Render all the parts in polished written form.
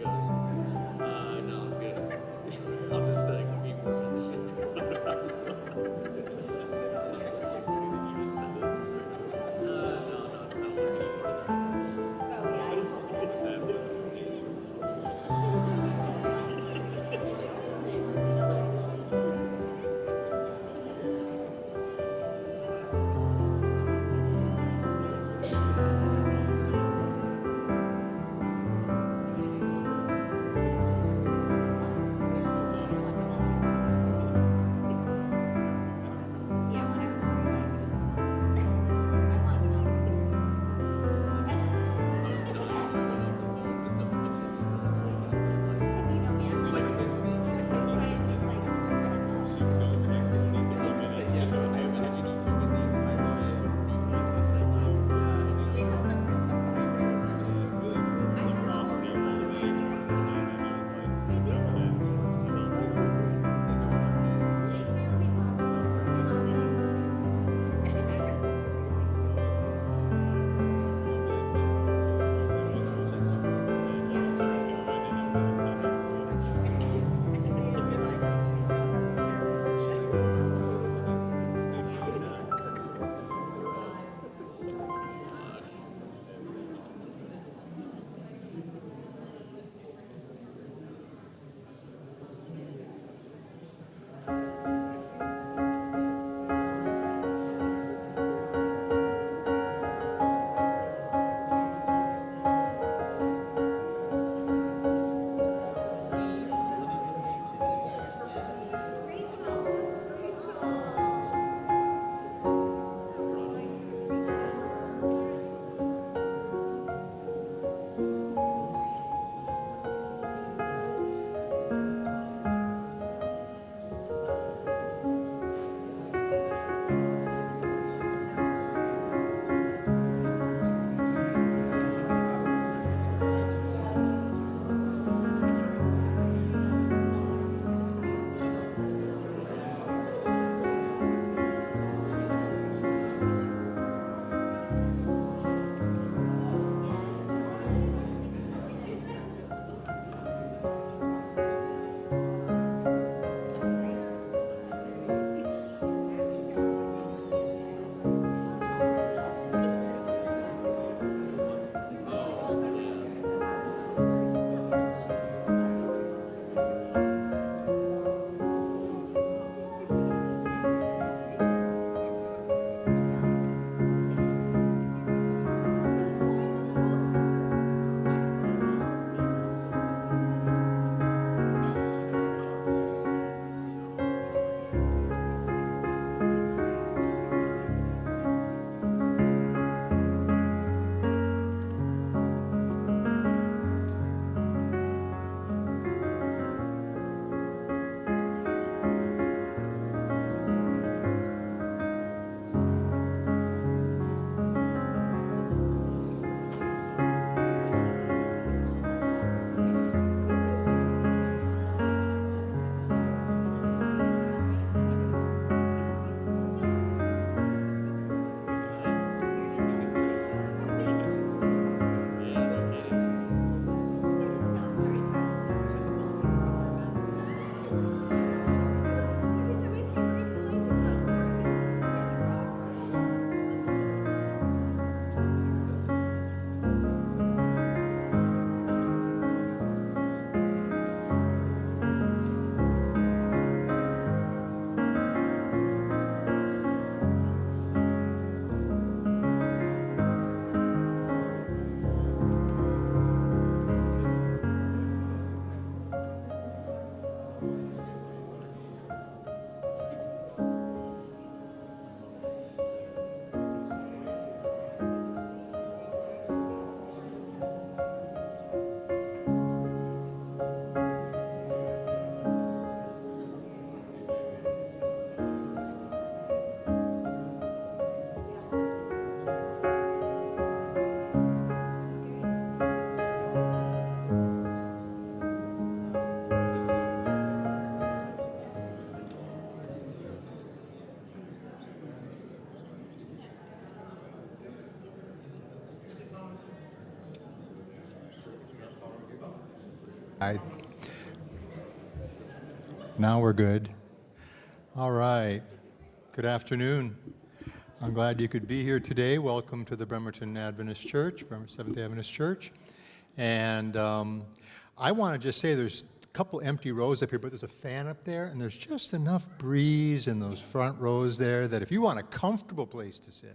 goes, no, I'm good. I'll just keep working on the ship. You just send it straight over. No, I don't want any more of that. I, now we're good. All right. Good afternoon. I'm glad you could be here today. Welcome to the Bremerton Adventist Church, Bremerton Seventh-day Adventist Church. And I want to just say there's a couple empty rows up here, but there's a fan up there, and there's just enough breeze in those front rows there that if you want a comfortable place to sit,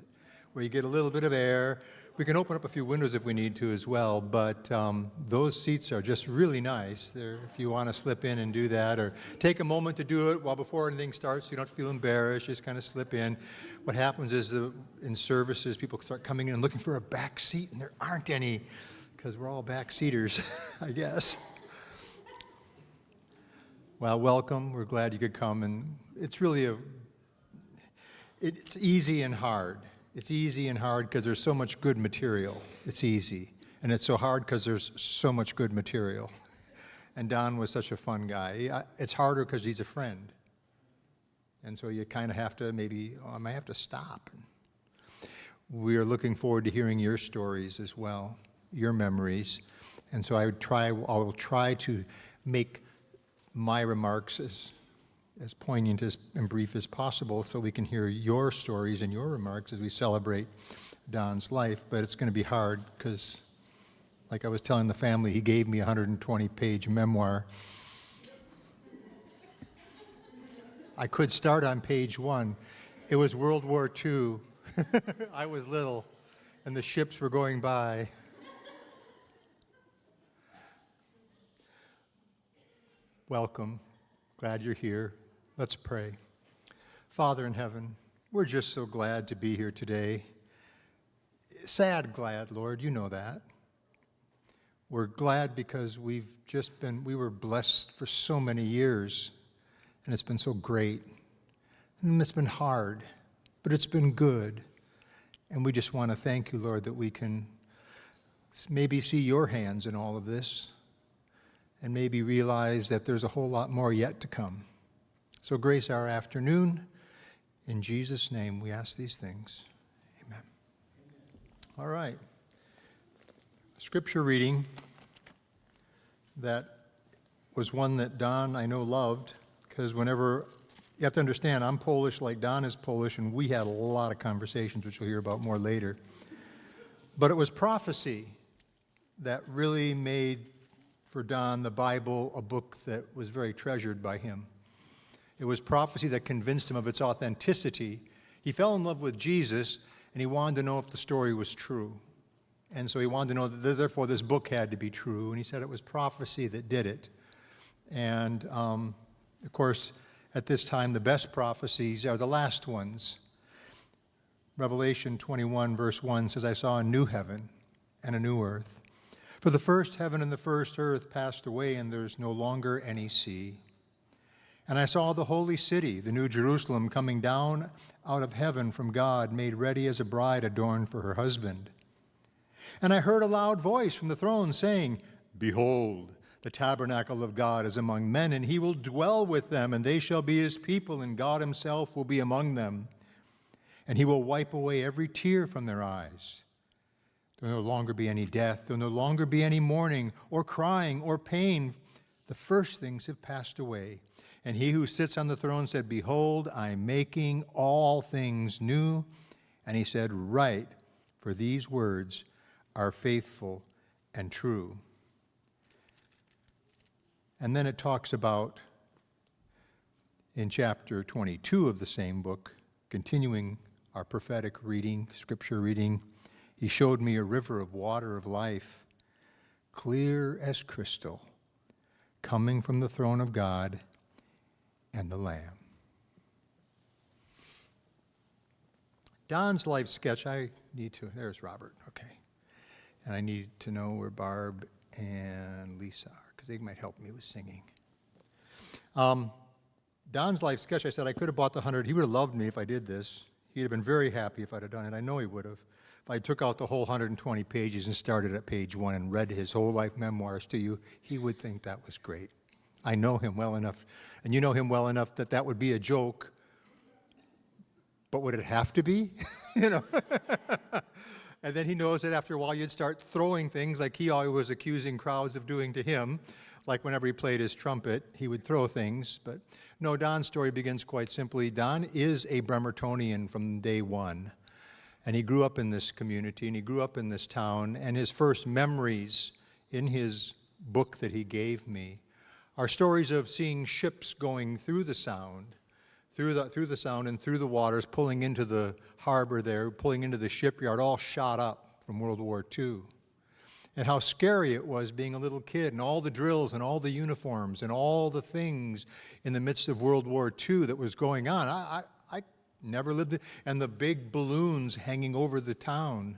where you get a little bit of air, we can open up a few windows if we need to as well, but those seats are just really nice. If you want to slip in and do that, or take a moment to do it before anything starts, so you don't feel embarrassed, just kind of slip in. What happens is in services, people start coming in and looking for a back seat, and there aren't any, because we're all back seaters, I guess. Well, welcome. We're glad you could come, and it's really it's easy and hard. It's easy and hard because there's so much good material. It's easy. And it's so hard because there's so much good material. And Don was such a fun guy. It's harder because he's a friend. And so you kind of have to I might have to stop. We are looking forward to hearing your stories as well, your memories. And so I will try to make my remarks as poignant and brief as possible so we can hear your stories and your remarks as we celebrate Don's life. But it's going to be hard because, like I was telling the family, he gave me a 120-page memoir. I could start on page 1. It was World War II. I was little, and the ships were going by. Welcome. Glad you're here. Let's pray. Father in heaven, we're just so glad to be here today. Sad glad, Lord, you know that. We're glad because we were blessed for so many years, and it's been so great. And it's been hard, but it's been good. And we just want to thank you, Lord, that we can maybe see your hands in all of this, and maybe realize that there's a whole lot more yet to come. So grace our afternoon. In Jesus' name we ask these things. Amen. All right. A scripture reading that was one that Don, I know, loved, because you have to understand, I'm Polish like Don is Polish, and we had a lot of conversations, which we'll hear about more later. But it was prophecy that really made for Don, the Bible, a book that was very treasured by him. It was prophecy that convinced him of its authenticity. He fell in love with Jesus, and he wanted to know if the story was true. And so he wanted to know that therefore this book had to be true, and he said it was prophecy that did it. And of course, at this time, the best prophecies are the last ones. Revelation 21 verse 1 says, I saw a new heaven and a new earth. For the first heaven and the first earth passed away, and there's no longer any sea. And I saw the holy city, the new Jerusalem, coming down out of heaven from God, made ready as a bride adorned for her husband. And I heard a loud voice from the throne saying, Behold, the tabernacle of God is among men, and he will dwell with them, and they shall be his people, and God himself will be among them. And he will wipe away every tear from their eyes. There will no longer be any death. There will no longer be any mourning or crying or pain. The first things have passed away. And he who sits on the throne said, Behold, I am making all things new. And he said, Write, for these words are faithful and true. And then it talks about, in chapter 22 of the same book, continuing our prophetic reading, scripture reading, he showed me a river of water of life, clear as crystal, coming from the throne of God and the Lamb. Don's life sketch, there's Robert, okay. And I need to know where Barb and Lisa are, because they might help me with singing. Don's life sketch, I said I could have bought the 100. He would have loved me if I did this. He'd have been very happy if I'd have done it. I know he would have. If I took out the whole 120 pages and started at page 1 and read his whole life memoirs to you, he would think that was great. I know him well enough, and you know him well enough that that would be a joke. But would it have to be? You know? And then he knows that after a while you'd start throwing things like he always was accusing crowds of doing to him, like whenever he played his trumpet, he would throw things. But no, Don's story begins quite simply. Don is a Bremertonian from day one. And he grew up in this community, and he grew up in this town. And his first memories in his book that he gave me are stories of seeing ships going through the Sound, through the Sound and through the waters, pulling into the harbor there, pulling into the shipyard, all shot up from World War II. And how scary it was being a little kid, and all the drills and all the uniforms and all the things in the midst of World War II that was going on. I never lived it. And the big balloons hanging over the town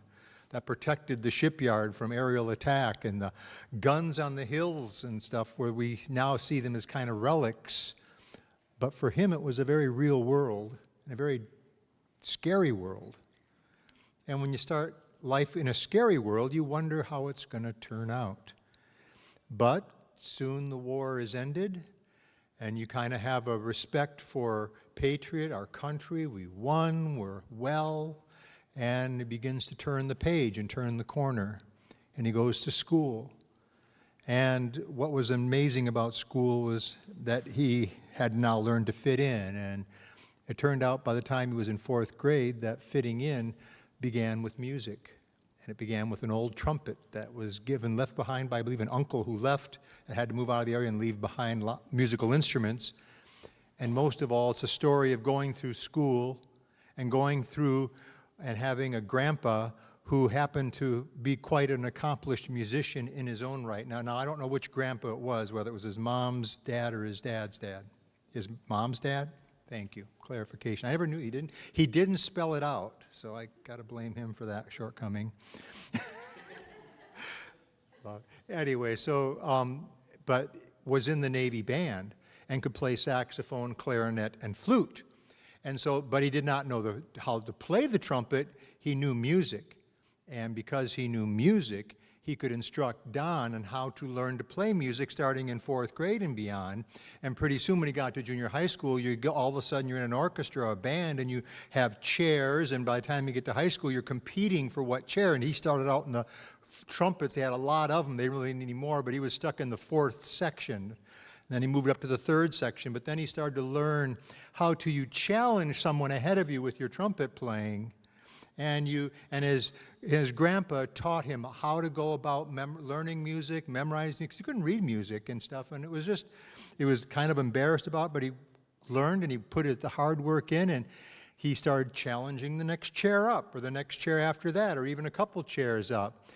that protected the shipyard from aerial attack, and the guns on the hills and stuff where we now see them as kind of relics. But for him, it was a very real world, and a very scary world. And when you start life in a scary world, you wonder how it's going to turn out. But soon the war is ended, and you kind of have a respect for patriot, our country. We won, we're well, and he begins to turn the page and turn the corner. And he goes to school. And what was amazing about school was that he had now learned to fit in. And it turned out by the time he was in 4th grade that fitting in began with music. And it began with an old trumpet that was left behind by, I believe, an uncle who left and had to move out of the area and leave behind musical instruments. And most of all, it's a story of going through school and going through and having a grandpa who happened to be quite an accomplished musician in his own right. Now I don't know which grandpa it was, whether it was his mom's dad or his dad's dad. His mom's dad? Thank you. Clarification. I never knew he didn't spell it out, so I got to blame him for that shortcoming. Anyway, but was in the Navy band and could play saxophone, clarinet, and flute. And so, but he did not know how to play the trumpet. He knew music. And because he knew music, he could instruct Don on how to learn to play music starting in 4th grade and beyond. And pretty soon when he got to junior high school, all of a sudden you're in an orchestra, a band, and you have chairs, and by the time you get to high school, you're competing for what chair. And he started out in the trumpets. They had a lot of them. They really didn't need more, but he was stuck in the 4th section. Then he moved up to the 3rd section, but then he started to learn how to challenge someone ahead of you with your trumpet playing. And his grandpa taught him how to go about learning music, memorizing, because he couldn't read music and stuff. And he was kind of embarrassed about it, but he learned and he put the hard work in, and he started challenging the next chair up or the next chair after that, or even a couple chairs up.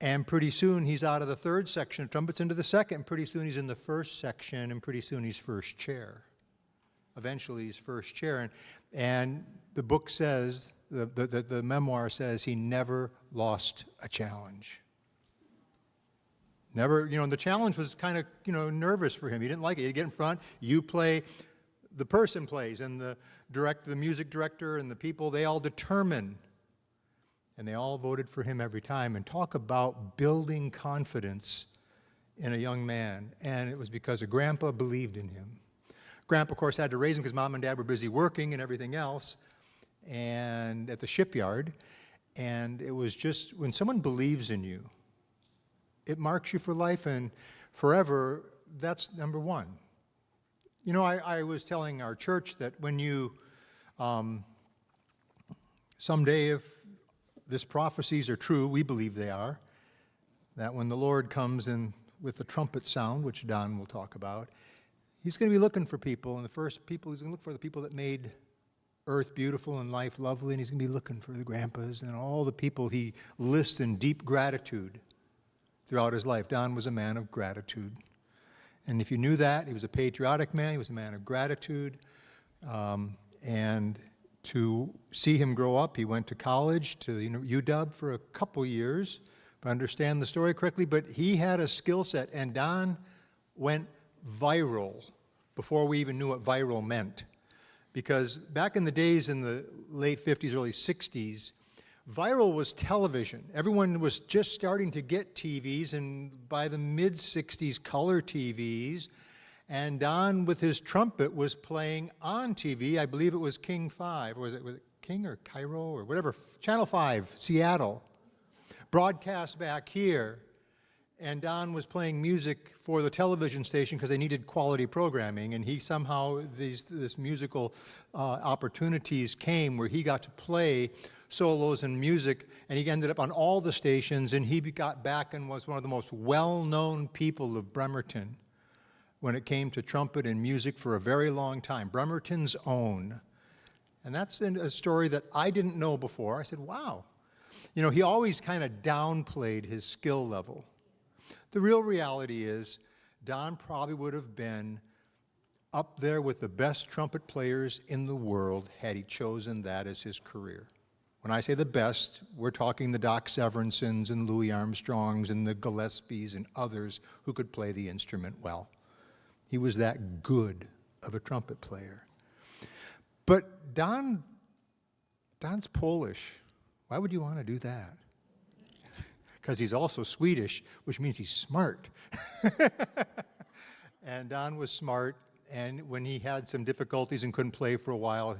And pretty soon he's out of the 3rd section of trumpets into the 2nd, and pretty soon he's in the 1st section, and pretty soon he's 1st chair. Eventually he's 1st chair. And the book says, the memoir says, he never lost a challenge. Never, the challenge was kind of, nervous for him. He didn't like it. He'd get in front, you play, the person plays, and the music director and the people, they all determine. And they all voted for him every time. And talk about building confidence in a young man. And it was because a grandpa believed in him. Grandpa, of course, had to raise him because Mom and Dad were busy working and everything else, and at the shipyard. And it was just, when someone believes in you, it marks you for life and forever. That's number one. I was telling our church that when you, someday, if these prophecies are true, we believe they are, that when the Lord comes in with the trumpet sound, which Don will talk about, he's going to be looking for people, and the first people he's going to look for the people that made earth beautiful and life lovely, and he's going to be looking for the grandpas and all the people he lists in deep gratitude throughout his life. Don was a man of gratitude. And if you knew that, he was a patriotic man, he was a man of gratitude, and to see him grow up, he went to college, to UW for a couple years, if I understand the story correctly, but he had a skill set, and Don went viral before we even knew what viral meant. Because back in the days in the late 50s, early 60s, viral was television. Everyone was just starting to get TVs, and by the mid-60s, color TVs. And Don, with his trumpet, was playing on TV. I believe it was King 5. Was it King or Cairo or whatever? Channel 5, Seattle. Broadcast back here. And Don was playing music for the television station because they needed quality programming, and he somehow, this musical opportunities came where he got to play solos and music, and he ended up on all the stations, and he got back and was one of the most well-known people of Bremerton when it came to trumpet and music for a very long time. Bremerton's own. And that's a story that I didn't know before. I said, wow. You know, he always kind of downplayed his skill level. The real reality is, Don probably would have been up there with the best trumpet players in the world had he chosen that as his career. When I say the best, we're talking the Doc Severinsons and Louis Armstrongs and the Gillespies and others who could play the instrument well. He was that good of a trumpet player. But Don's Polish. Why would you want to do that? Because he's also Swedish, which means he's smart. And Don was smart, and when he had some difficulties and couldn't play for a while,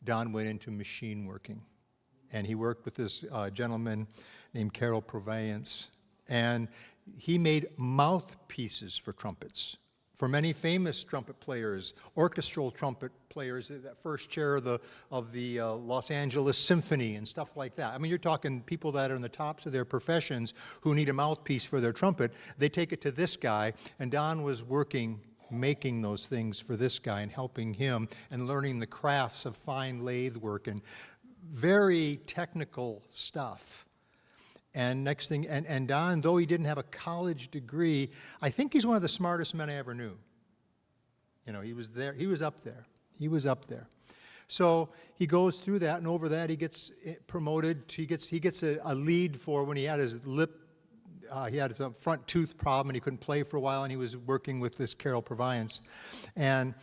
Don went into machine working. And he worked with this gentleman named Karol Provence, and he made mouthpieces for trumpets. For many famous trumpet players, orchestral trumpet players, that first chair of the Los Angeles Symphony and stuff like that. I mean, you're talking people that are in the tops of their professions who need a mouthpiece for their trumpet. They take it to this guy, and Don was making those things for this guy and helping him and learning the crafts of fine lathe work and very technical stuff. And next thing, and Don, though he didn't have a college degree, I think he's one of the smartest men I ever knew. You know, he was there, he was up there. He was up there. So he goes through that, and over that he gets promoted. He gets a lead for when he had his lip, he had a front tooth problem and he couldn't play for a while, and he was working with this Karol Provence. And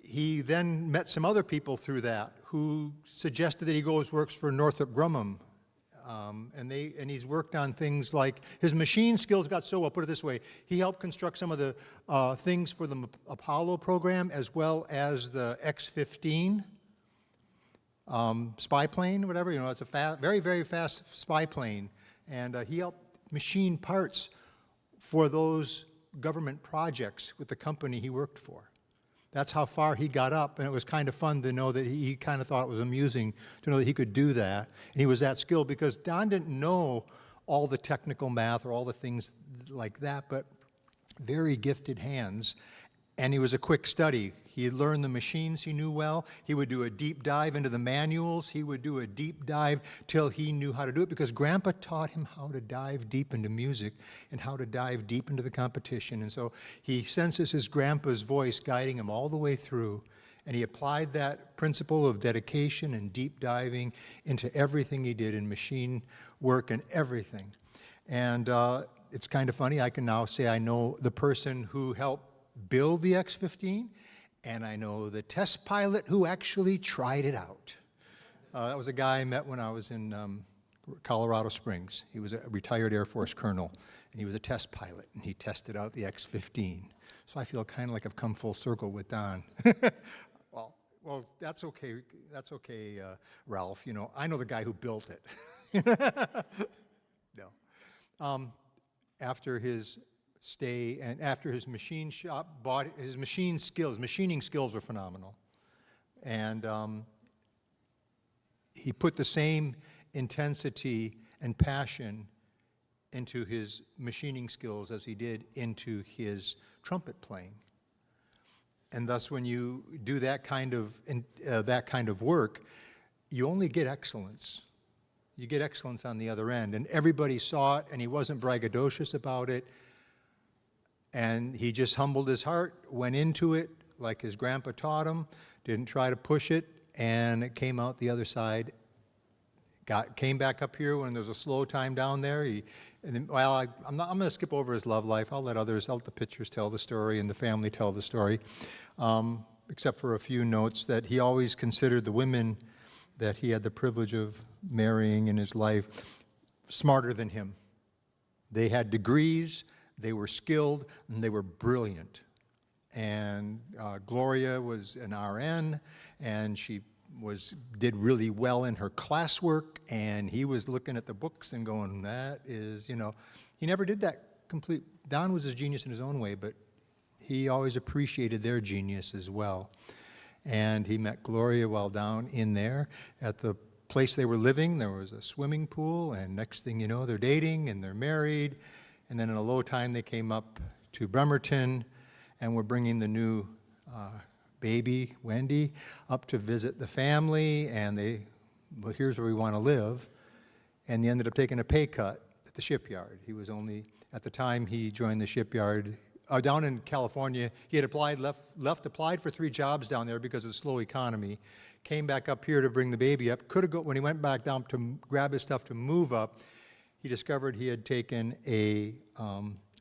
he then met some other people through that who suggested that he works for Northrop Grumman. And he's worked on things like, his machine skills got so well, put it this way, he helped construct some of the things for the Apollo program as well as the X-15 spy plane, whatever, you know, it's a very, very fast spy plane. And he helped machine parts for those government projects with the company he worked for. That's how far he got up, and it was kind of fun to know that he kind of thought it was amusing to know that he could do that, and he was that skilled, because Don didn't know all the technical math or all the things like that, but very gifted hands, and he was a quick study. He learned the machines he knew well. He would do a deep dive into the manuals. He would do a deep dive till he knew how to do it, because Grandpa taught him how to dive deep into music and how to dive deep into the competition. And so he senses his grandpa's voice guiding him all the way through. And he applied that principle of dedication and deep diving into everything he did in machine work and everything. And it's kind of funny. I can now say I know the person who helped build the X-15, and I know the test pilot who actually tried it out. That was a guy I met when I was in Colorado Springs. He was a retired Air Force colonel, and he was a test pilot, and he tested out the X-15. So I feel kind of like I've come full circle with Don. Well, that's okay. That's okay, Ralph. You know, I know the guy who built it. No. After his stay and after his machine shop bought his machining skills were phenomenal, and he put the same intensity and passion into his machining skills as he did into his trumpet playing. And thus, when you do that kind of work, you only get excellence. You get excellence on the other end, and everybody saw it, and he wasn't braggadocious about it. And he just humbled his heart, went into it like his grandpa taught him, didn't try to push it, and it came out the other side. Came back up here when there was a slow time down there. I'm going to skip over his love life. I'll let the pictures tell the story and the family tell the story, except for a few notes that he always considered the women that he had the privilege of marrying in his life smarter than him. They had degrees. They were skilled, and they were brilliant. And Gloria was an RN, and she did really well in her classwork, and he was looking at the books and going, that is, you know, he never did that Don was a genius in his own way, but he always appreciated their genius as well. And he met Gloria while down in there at the place they were living. There was a swimming pool, and next thing you know, they're dating and they're married. And then in a low time, they came up to Bremerton, and we're bringing the new baby, Wendy, up to visit the family. And well, here's where we want to live. And they ended up taking a pay cut at the shipyard. He was only, at the time he joined the shipyard, down in California, he had applied for 3 jobs down there because of the slow economy. Came back up here to bring the baby up. When he went back down to grab his stuff to move up, he discovered he had taken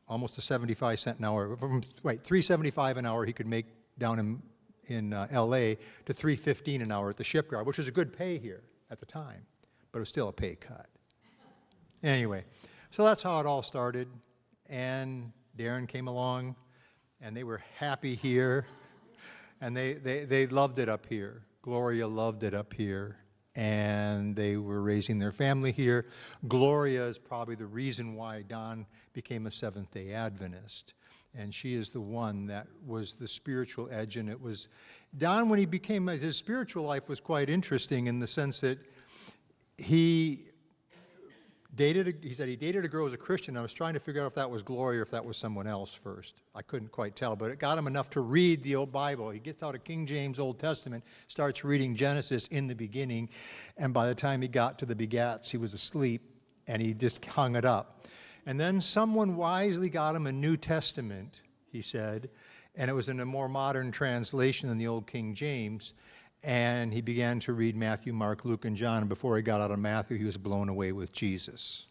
almost a 75-cent an hour, $3.75 an hour he could make down in LA to $3.15 an hour at the shipyard, which was a good pay here at the time, but it was still a pay cut. Anyway, so that's how it all started, and Darren came along, and they were happy here, and they loved it up here. Gloria loved it up here, and they were raising their family here. Gloria is probably the reason why Don became a Seventh-day Adventist, and she is the one that was the spiritual edge, and it was Don, when he became, his spiritual life was quite interesting in the sense that he said he dated a girl who was a Christian. I was trying to figure out if that was Gloria or if that was someone else first. I couldn't quite tell, but it got him enough to read the old Bible. He gets out a King James Old Testament, starts reading Genesis in the beginning, and by the time he got to the begats, he was asleep, and he just hung it up. And then someone wisely got him a New Testament, he said, and it was in a more modern translation than the old King James. And he began to read Matthew, Mark, Luke, and John. And before he got out of Matthew, he was blown away with Jesus.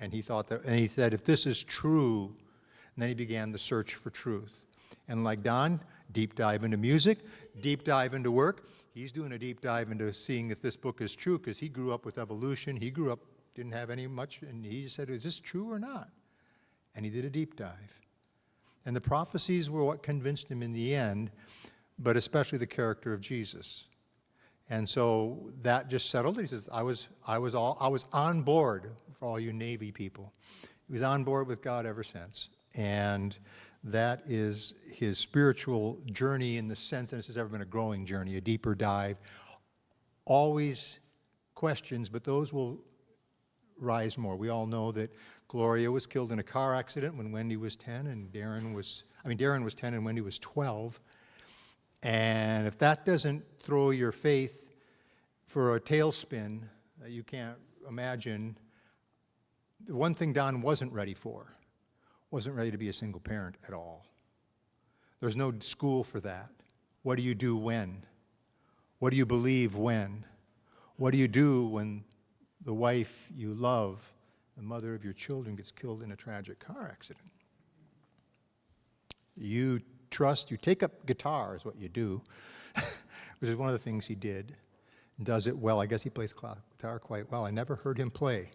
And he thought that, and he said, if this is true, and then he began the search for truth. And like Don, deep dive into music, deep dive into work. He's doing a deep dive into seeing if this book is true, because he grew up with evolution. He grew up, didn't have any much, and he said, is this true or not? And he did a deep dive. And the prophecies were what convinced him in the end, but especially the character of Jesus. And so that just settled it. He says, I was on board, for all you Navy people. He was on board with God ever since. And that is his spiritual journey in the sense that this has ever been a growing journey, a deeper dive. Always questions, but those will rise more. We all know that Gloria was killed in a car accident when Wendy was 10, and Darren was 10 and Wendy was 12. And if that doesn't throw your faith for a tailspin that you can't imagine, the one thing Don wasn't ready to be a single parent at all. There's no school for that. What do you do when? What do you believe when? What do you do when the wife you love, the mother of your children, gets killed in a tragic car accident? You take up guitar is what you do, which is one of the things he did, and does it well. I guess he plays guitar quite well. I never heard him play.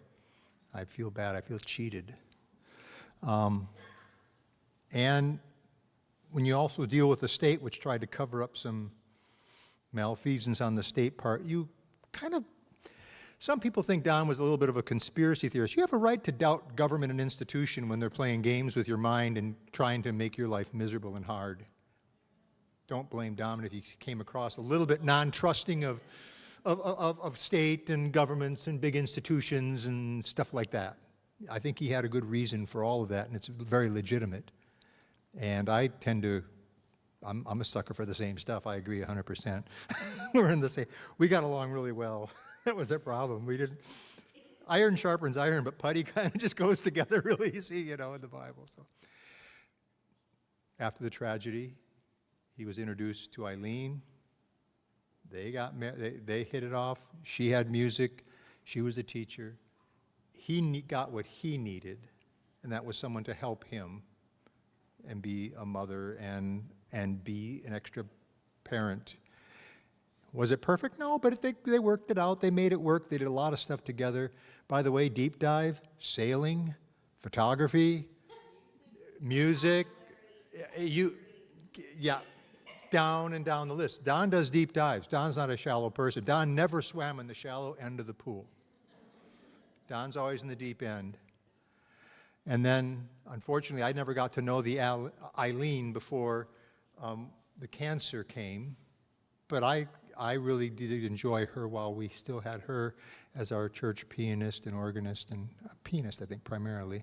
I feel bad. I feel cheated. And when you also deal with the state, which tried to cover up some malfeasance on the state part, some people think Don was a little bit of a conspiracy theorist. You have a right to doubt government and institution when they're playing games with your mind and trying to make your life miserable and hard. Don't blame Don if he came across a little bit non-trusting of state and governments and big institutions and stuff like that. I think he had a good reason for all of that, and it's very legitimate. And I tend to, I'm a sucker for the same stuff. I agree 100%. We're in the same, we got along really well. That was a problem. We didn't, iron sharpens iron, but putty kind of just goes together really easy, in the Bible. So after the tragedy, he was introduced to Eileen. They got married. They hit it off. She had music. She was a teacher. He got what he needed, and that was someone to help him and be a mother and be an extra parent. Was it perfect? No, but they worked it out. They made it work. They did a lot of stuff together. By the way, deep dive, sailing, photography, music, down and down the list. Don does deep dives. Don's not a shallow person. Don never swam in the shallow end of the pool. Don's always in the deep end. And then unfortunately, I never got to know the Eileen before the cancer came, but I really did enjoy her while we still had her as our church pianist and organist, and pianist, I think, primarily.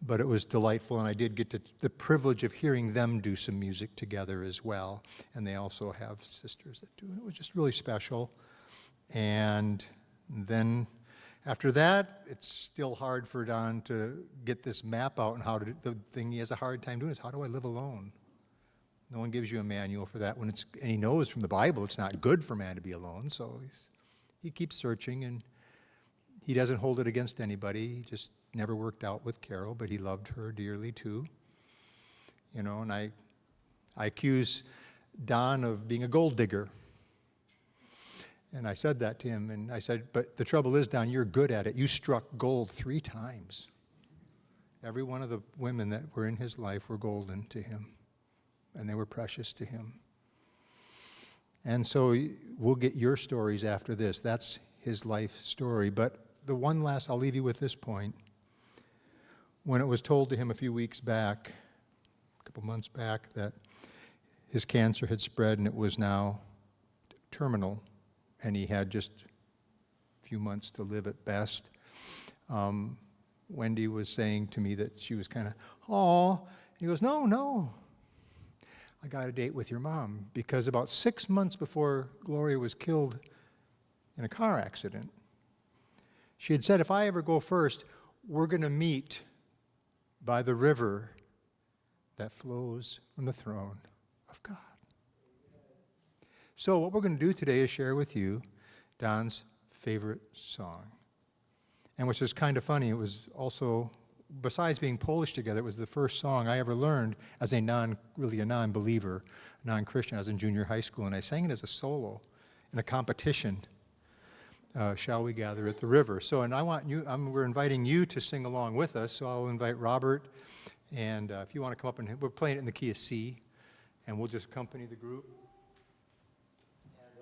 But it was delightful, and I did get the privilege of hearing them do some music together as well. And they also have sisters that do it. It was just really special. And then after that, it's still hard for Don to get this map out, and the thing he has a hard time doing is, how do I live alone? No one gives you a manual for that. And he knows from the Bible it's not good for man to be alone, so he keeps searching, and he doesn't hold it against anybody. He just never worked out with Carol, but he loved her dearly too. And I accuse Don of being a gold digger. And I said that to him, and I said, but the trouble is, Don, you're good at it. You struck gold 3 times. Every one of the women that were in his life were golden to him, and they were precious to him. And so we'll get your stories after this. That's his life story. But I'll leave you with this point. When it was told to him a few weeks back, a couple months back, that his cancer had spread and it was now terminal, and he had just a few months to live at best, Wendy was saying to me that she was kind of, "Aw." He goes, No. I got a date with your mom, because about 6 months before Gloria was killed in a car accident, she had said, if I ever go first, we're going to meet by the river that flows from the throne of God. So what we're going to do today is share with you Don's favorite song. And which is kind of funny, it was also, besides being Polish together, it was the first song I ever learned as a non-believer, non-Christian. I was in junior high school, and I sang it as a solo in a competition, Shall We Gather at the River. So, and we're inviting you to sing along with us, so I'll invite Robert, and if you want to come up, and we're playing it in the key of C, and we'll just accompany the group. And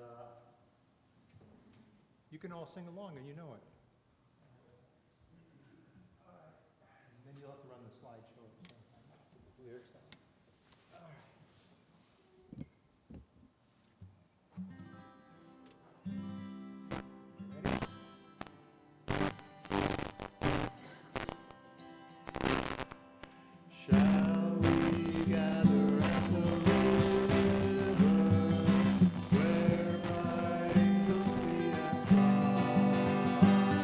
you can all sing along, and you know it. And then you'll have to run the slideshow at the same time. The lyrics out. Shall we gather at the river, where my angels lead and guide?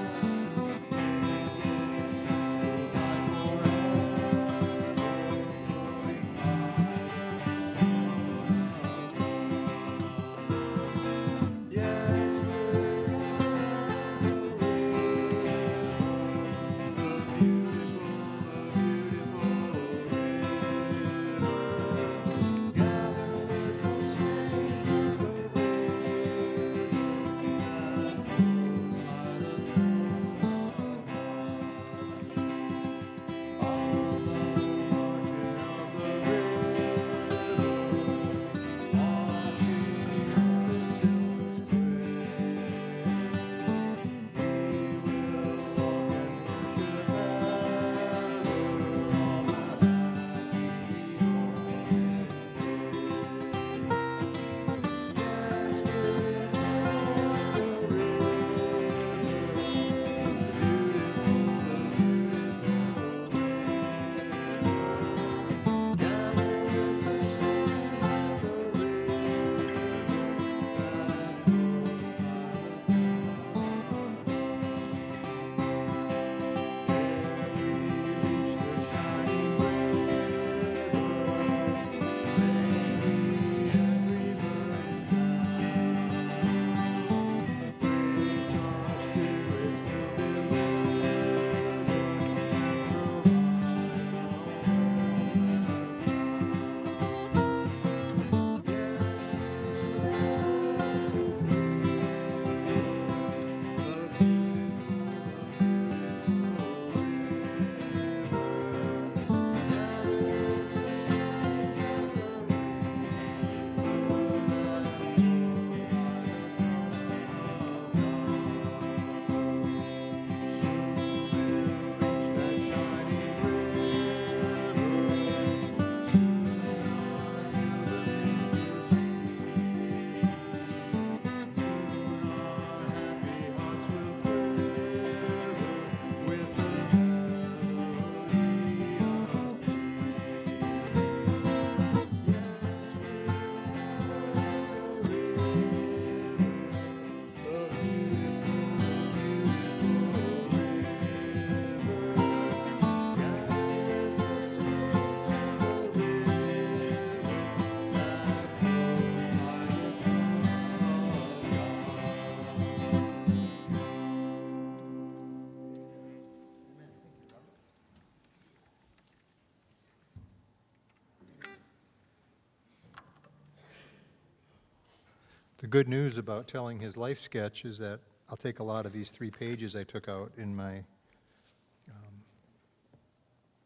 The good news about telling his life sketch is that I'll take a lot of these 3 pages I took out in my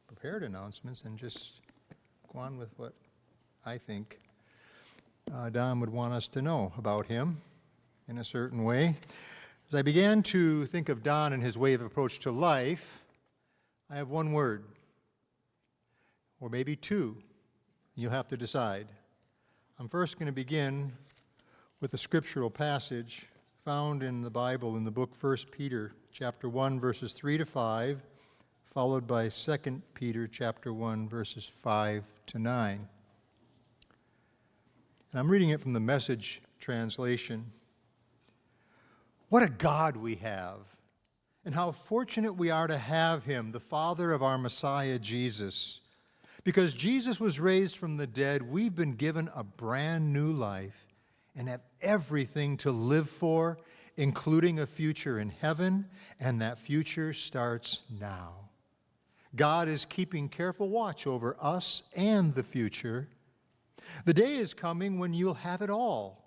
prepared announcements and just go on with what I think Don would want us to know about him in a certain way. As I began to think of Don and his way of approach to life, I have one word, or maybe 2. You'll have to decide. I'm first going to begin with a scriptural passage found in the Bible in the book 1 Peter chapter 1 verses 3 to 5, followed by 2 Peter chapter 1 verses 5 to 9. And I'm reading it from the Message translation. What a God we have, and how fortunate we are to have him, the Father of our Messiah Jesus. Because Jesus was raised from the dead, we've been given a brand new life and have everything to live for, including a future in heaven, and that future starts now. God is keeping careful watch over us and the future. The day is coming when you'll have it all,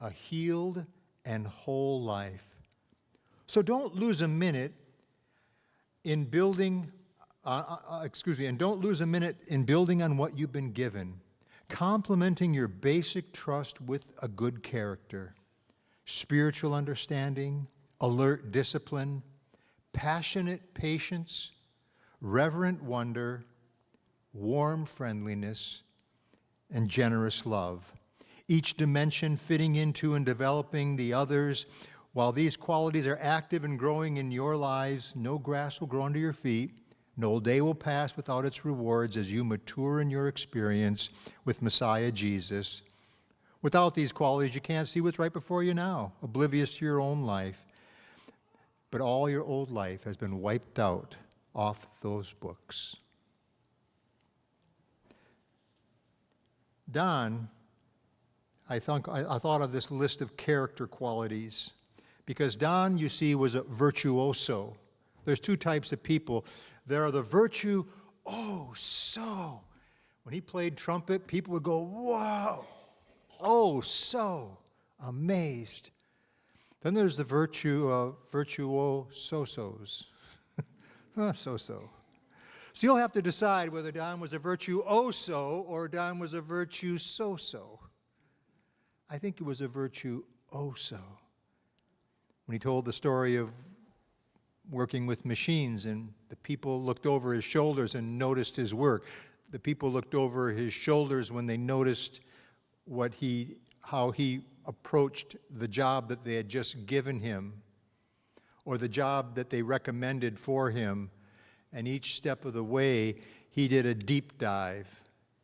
a healed and whole life. So don't lose a minute in building, and don't lose a minute in building on what you've been given, complementing your basic trust with a good character, spiritual understanding, alert discipline, passionate patience, reverent wonder, warm friendliness, and generous love. Each dimension fitting into and developing the others. While these qualities are active and growing in your lives, no grass will grow under your feet. No day will pass without its rewards as you mature in your experience with Messiah Jesus. Without these qualities, you can't see what's right before you now, oblivious to your own life. But all your old life has been wiped out off those books. Don, I thought of this list of character qualities because Don, you see, was a virtuoso. There's 2 types of people. There are the virtuoso. When he played trumpet, people would go, whoa, oh, so amazed. Then there's the virtuosos. So. So you'll have to decide whether Don was a virtuoso or Don was a virtuoso. I think it was a virtuoso. When he told the story of working with machines and the people looked over his shoulders and noticed his work. The people looked over his shoulders when they noticed how he approached the job that they had just given him or the job that they recommended for him. And each step of the way, he did a deep dive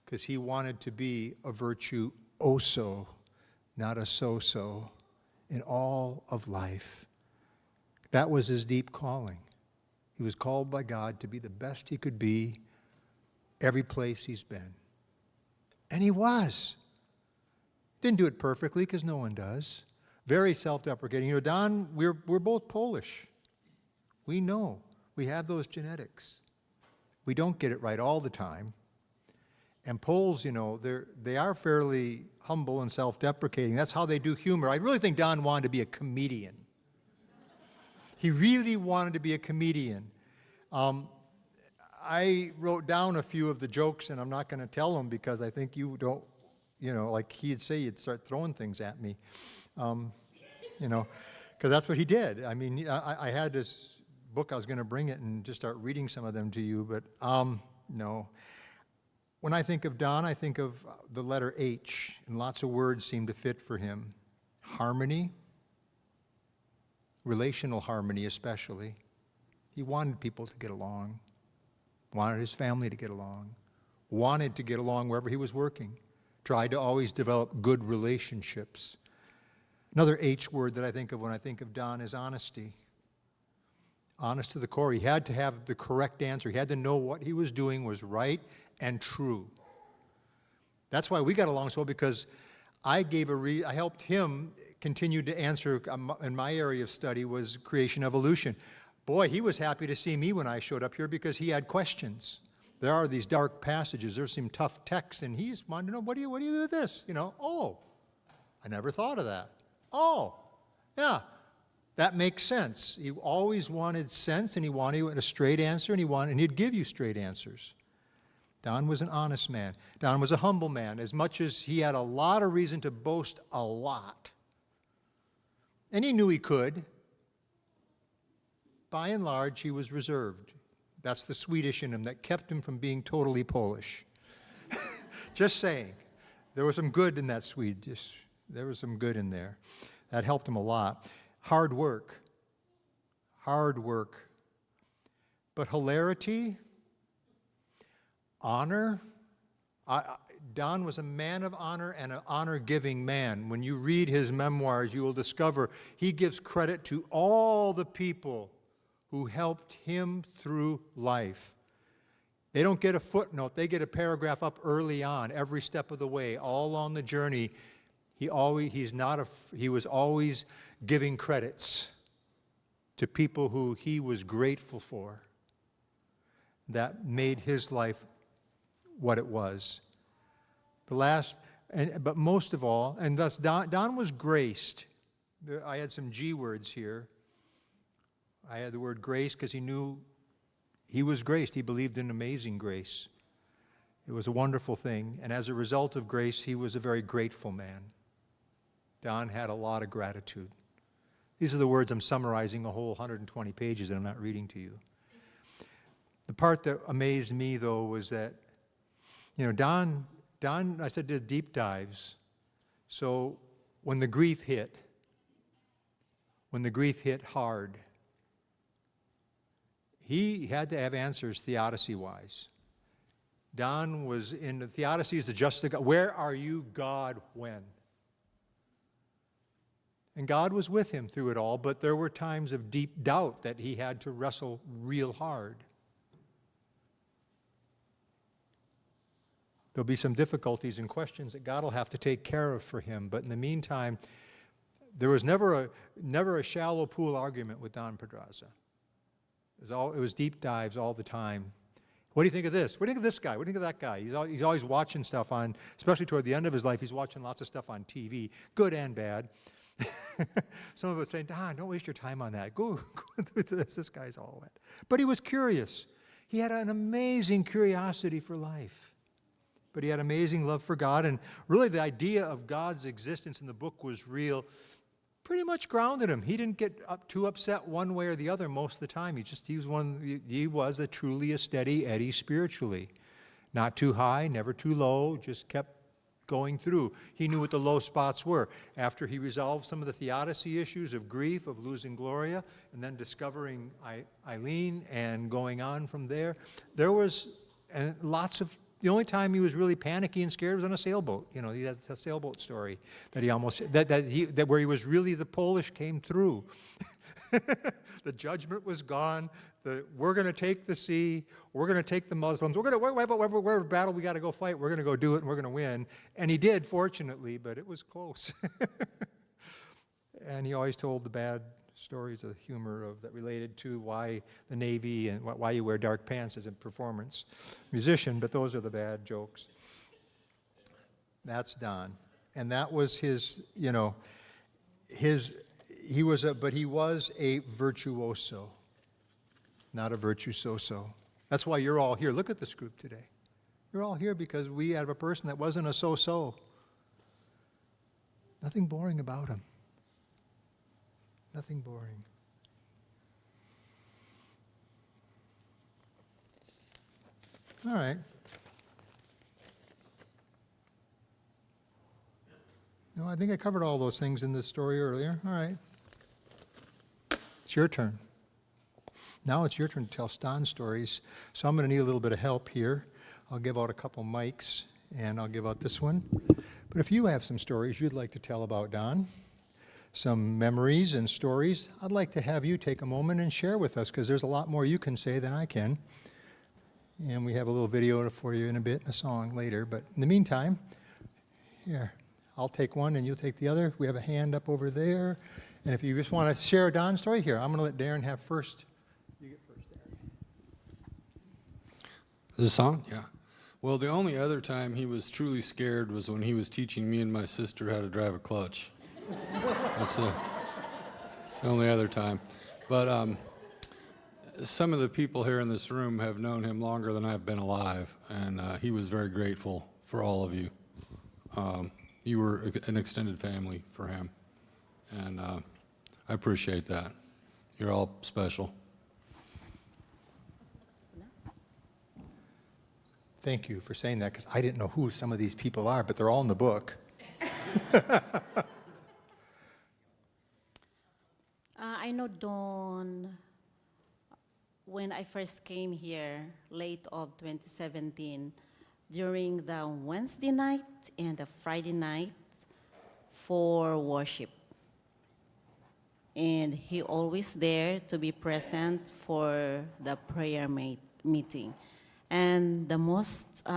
because he wanted to be a virtuoso, not a so-so, in all of life. That was his deep calling. He was called by God to be the best he could be every place he's been. And he was. Didn't do it perfectly because no one does. Very self-deprecating. You know, Don, we're both Polish. We know. We have those genetics. We don't get it right all the time. And Poles, you know, they are fairly humble and self-deprecating. That's how they do humor. I really think Don wanted to be a comedian. He really wanted to be a comedian. I wrote down a few of the jokes, and I'm not going to tell them because I think you don't, you know, like he'd say, you'd start throwing things at me, you know, because that's what he did. I mean, I had this book, I was going to bring it and just start reading some of them to you, but no. When I think of Don, I think of the letter H, and lots of words seem to fit for him. Harmony, relational harmony especially. He wanted people to get along, wanted his family to get along, wanted to get along wherever he was working, tried to always develop good relationships. Another H word that I think of when I think of Don is honesty. Honest to the core. He had to have the correct answer. He had to know what he was doing was right and true. That's why we got along so well, because I helped him continue to answer in my area of study was creation evolution. Boy, he was happy to see me when I showed up here because he had questions. There are these dark passages. There's some tough texts, and he just wanted to know, what do you do with this? You know, I never thought of that. Oh, yeah, that makes sense. He always wanted sense, and he wanted a straight answer, and he'd give you straight answers. Don was an honest man. Don was a humble man, as much as he had a lot of reason to boast a lot. And he knew he could. By and large, he was reserved. That's the Swedish in him that kept him from being totally Polish. Just saying. There was some good in that Swede. There was some good in there. That helped him a lot. Hard work. Hard work. But hilarity, honor. Don was a man of honor and an honor-giving man. When you read his memoirs, you will discover he gives credit to all the people who helped him through life. They don't get a footnote. They get a paragraph up early on, every step of the way, all along the journey. He was always giving credits to people who he was grateful for. That made his life what it was. But most of all, and thus Don was graced. I had some G words here. I had the word grace because he knew he was graced. He believed in amazing grace. It was a wonderful thing. And as a result of grace, he was a very grateful man. Don had a lot of gratitude. These are the words I'm summarizing a whole 120 pages that I'm not reading to you. The part that amazed me, though, was that, Don, I said, did deep dives. So when the grief hit hard, he had to have answers theodicy-wise. Don was in the theodicy is the justice of God. Where are you, God, when? And God was with him through it all, but there were times of deep doubt that he had to wrestle real hard. There'll be some difficulties and questions that God will have to take care of for him, but in the meantime, there was never a shallow pool argument with Don Podraza. It was deep dives all the time. What do you think of this? What do you think of this guy? What do you think of that guy? He's always watching stuff on, especially toward the end of his life, he's watching lots of stuff on TV, good and bad. Some of us saying, Don, don't waste your time on that. Go through this. This guy's all wet. But he was curious. He had an amazing curiosity for life. But he had amazing love for God. And really the idea of God's existence in the book was real. Pretty much grounded him. He didn't get too upset one way or the other most of the time. He was truly a steady Eddie spiritually. Not too high, never too low, just kept going through. He knew what the low spots were. After he resolved some of the theodicy issues of grief, of losing Gloria, and then discovering Eileen and going on from there, there was lots of. The only time he was really panicky and scared was on a sailboat. He has a sailboat story that he almost where he was really the Polish came through. The judgment was gone. We're going to take the sea. We're going to take the Muslims. Whatever battle we got to go fight, we're going to go do it and we're going to win. And he did, fortunately, but it was close. And he always told the bad stories of humor that related to why the Navy and why you wear dark pants as a performance musician, but those are the bad jokes. That's Don. And that was his, he was a virtuoso, not a virtuoso. That's why you're all here. Look at this group today. You're all here because we have a person that wasn't a so-so. Nothing boring about him. Nothing boring. All right. No, I think I covered all those things in this story earlier. All right. It's your turn. Now it's your turn to tell Stan stories. So I'm going to need a little bit of help here. I'll give out a couple mics, and I'll give out this one. But if you have some stories you'd like to tell about Don, some memories and stories, I'd like to have you take a moment and share with us, because there's a lot more you can say than I can. And we have a little video for you in a bit, a song later. But in the meantime, here, I'll take one and you'll take the other. We have a hand up over there. And if you just want to share a Don story, here, I'm going to let Darren have first. You get first, Darren. The song? Yeah. Well, the only other time he was truly scared was when he was teaching me and my sister how to drive a clutch. That's the only other time. But some of the people here in this room have known him longer than I've been alive, and he was very grateful for all of you. You were an extended family for him, and I appreciate that. You're all special. Thank you for saying that, because I didn't know who some of these people are, but they're all in the book. I know Dawn when I first came here, late of 2017, during the Wednesday night and the Friday night for worship. And he always there to be present for the prayer meeting. And the most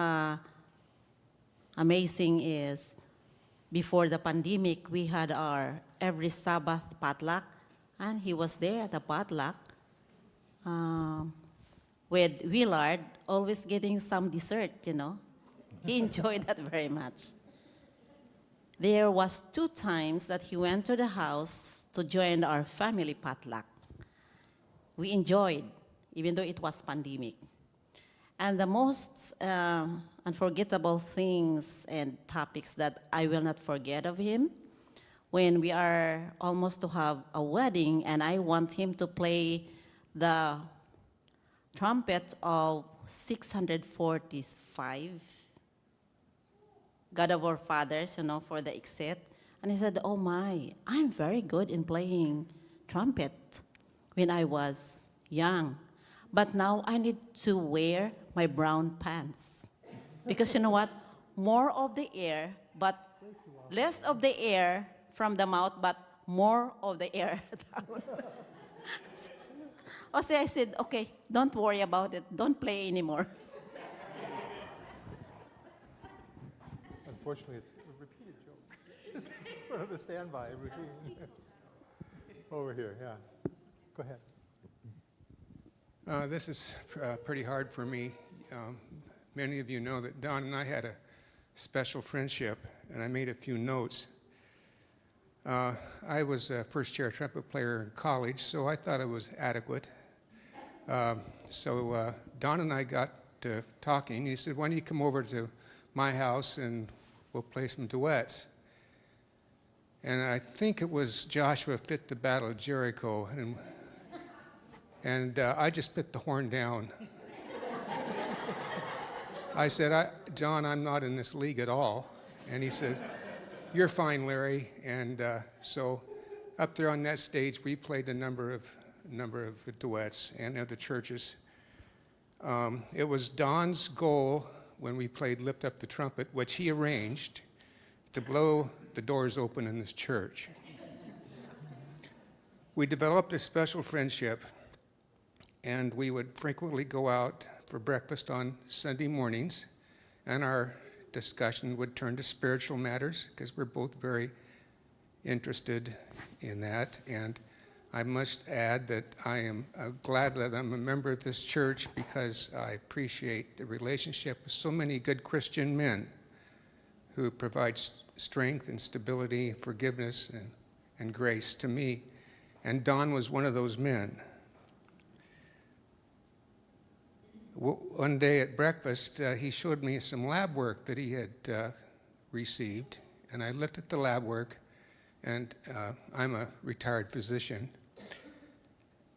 amazing is, before the pandemic, we had our every Sabbath potluck, and he was there at the potluck with Willard, always getting some dessert, you know. He enjoyed that very much. There was 2 times that he went to the house to join our family potluck. We enjoyed, even though it was pandemic. And the most unforgettable things and topics that I will not forget of him, when we are almost to have a wedding and I want him to play the trumpet of 645, God of our fathers, you know, for the exit. And he said, oh my, I'm very good in playing trumpet when I was young. But now I need to wear my brown pants. Because you know what? More of the air, but less of the air from the mouth, but more of the air down. So I said, okay, don't worry about it. Don't play anymore. Unfortunately, it's a repeated joke. It's one of the standby routine. Over here, yeah. Go ahead. This is pretty hard for me. Many of you know that Don and I had a special friendship, and I made a few notes. I was a first-chair trumpet player in college, so I thought it was adequate. So Don and I got to talking. He said, why don't you come over to my house and we'll play some duets. And I think it was Joshua Fit the Battle of Jericho. And I just put the horn down. I said, John, I'm not in this league at all. And he says, you're fine, Larry. And so up there on that stage, we played a number of duets and other churches. It was Don's goal when we played Lift Up the Trumpet, which he arranged, to blow the doors open in this church. We developed a special friendship, and we would frequently go out for breakfast on Sunday mornings, and our discussion would turn to spiritual matters, because we're both very interested in that. And I must add that I am glad that I'm a member of this church, because I appreciate the relationship with so many good Christian men who provide strength and stability, forgiveness, and grace to me. And Don was one of those men. One day at breakfast, he showed me some lab work that he had received, and I looked at the lab work, and I'm a retired physician,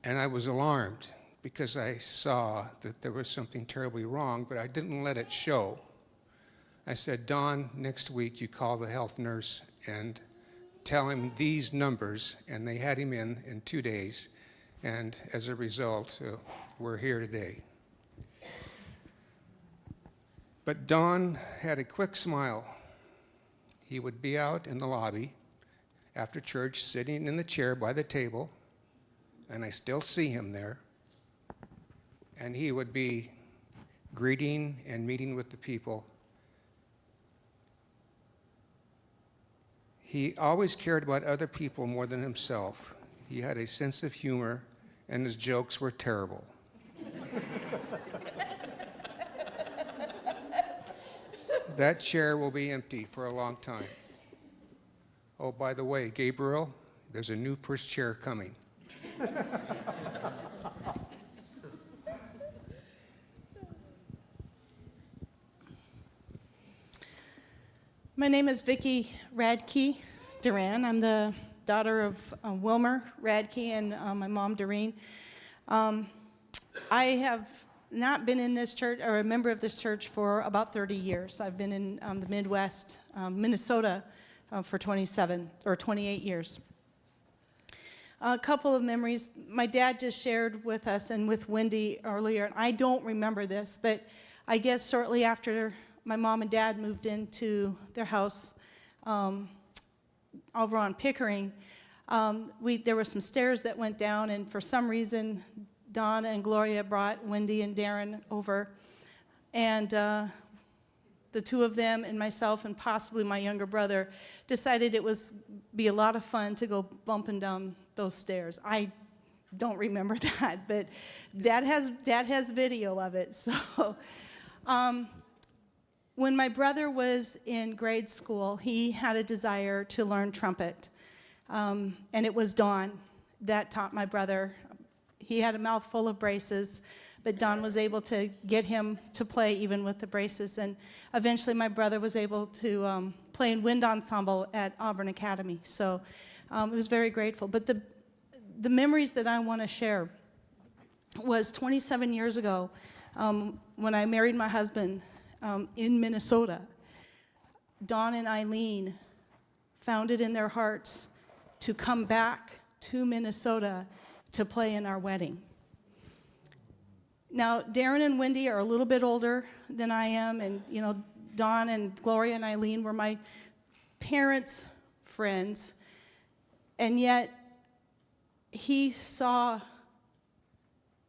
and I was alarmed because I saw that there was something terribly wrong, but I didn't let it show. I said, Don, next week you call the health nurse and tell him these numbers, and they had him in 2 days, and as a result, we're here today. But Don had a quick smile. He would be out in the lobby after church, sitting in the chair by the table, and I still see him there, and he would be greeting and meeting with the people. He always cared about other people more than himself. He had a sense of humor, and his jokes were terrible. That chair will be empty for a long time. Oh, by the way, Gabriel, there's a new first chair coming. My name is Vicki Radke Duran. I'm the daughter of Wilmer Radke and my mom, Doreen. I have not been in this church or a member of this church for about 30 years. I've been in the Midwest, Minnesota, for 27 or 28 years. A couple of memories. My dad just shared with us and with Wendy earlier, and I don't remember this, but I guess shortly after my mom and dad moved into their house over on Pickering, there were some stairs that went down, and for some reason, Don and Gloria brought Wendy and Darren over, and the two of them and myself and possibly my younger brother decided it was be a lot of fun to go bumping down those stairs. I don't remember that, but Dad has video of it. So, when my brother was in grade school, he had a desire to learn trumpet, and it was Don that taught my brother. He had a mouth full of braces, but Don was able to get him to play even with the braces. And eventually my brother was able to play in wind ensemble at Auburn Academy. So I was very grateful. But the memories that I want to share was 27 years ago when I married my husband in Minnesota. Don and Eileen found it in their hearts to come back to Minnesota to play in our wedding. Now, Darren and Wendy are a little bit older than I am, and Don and Gloria and Eileen were my parents' friends, and yet he saw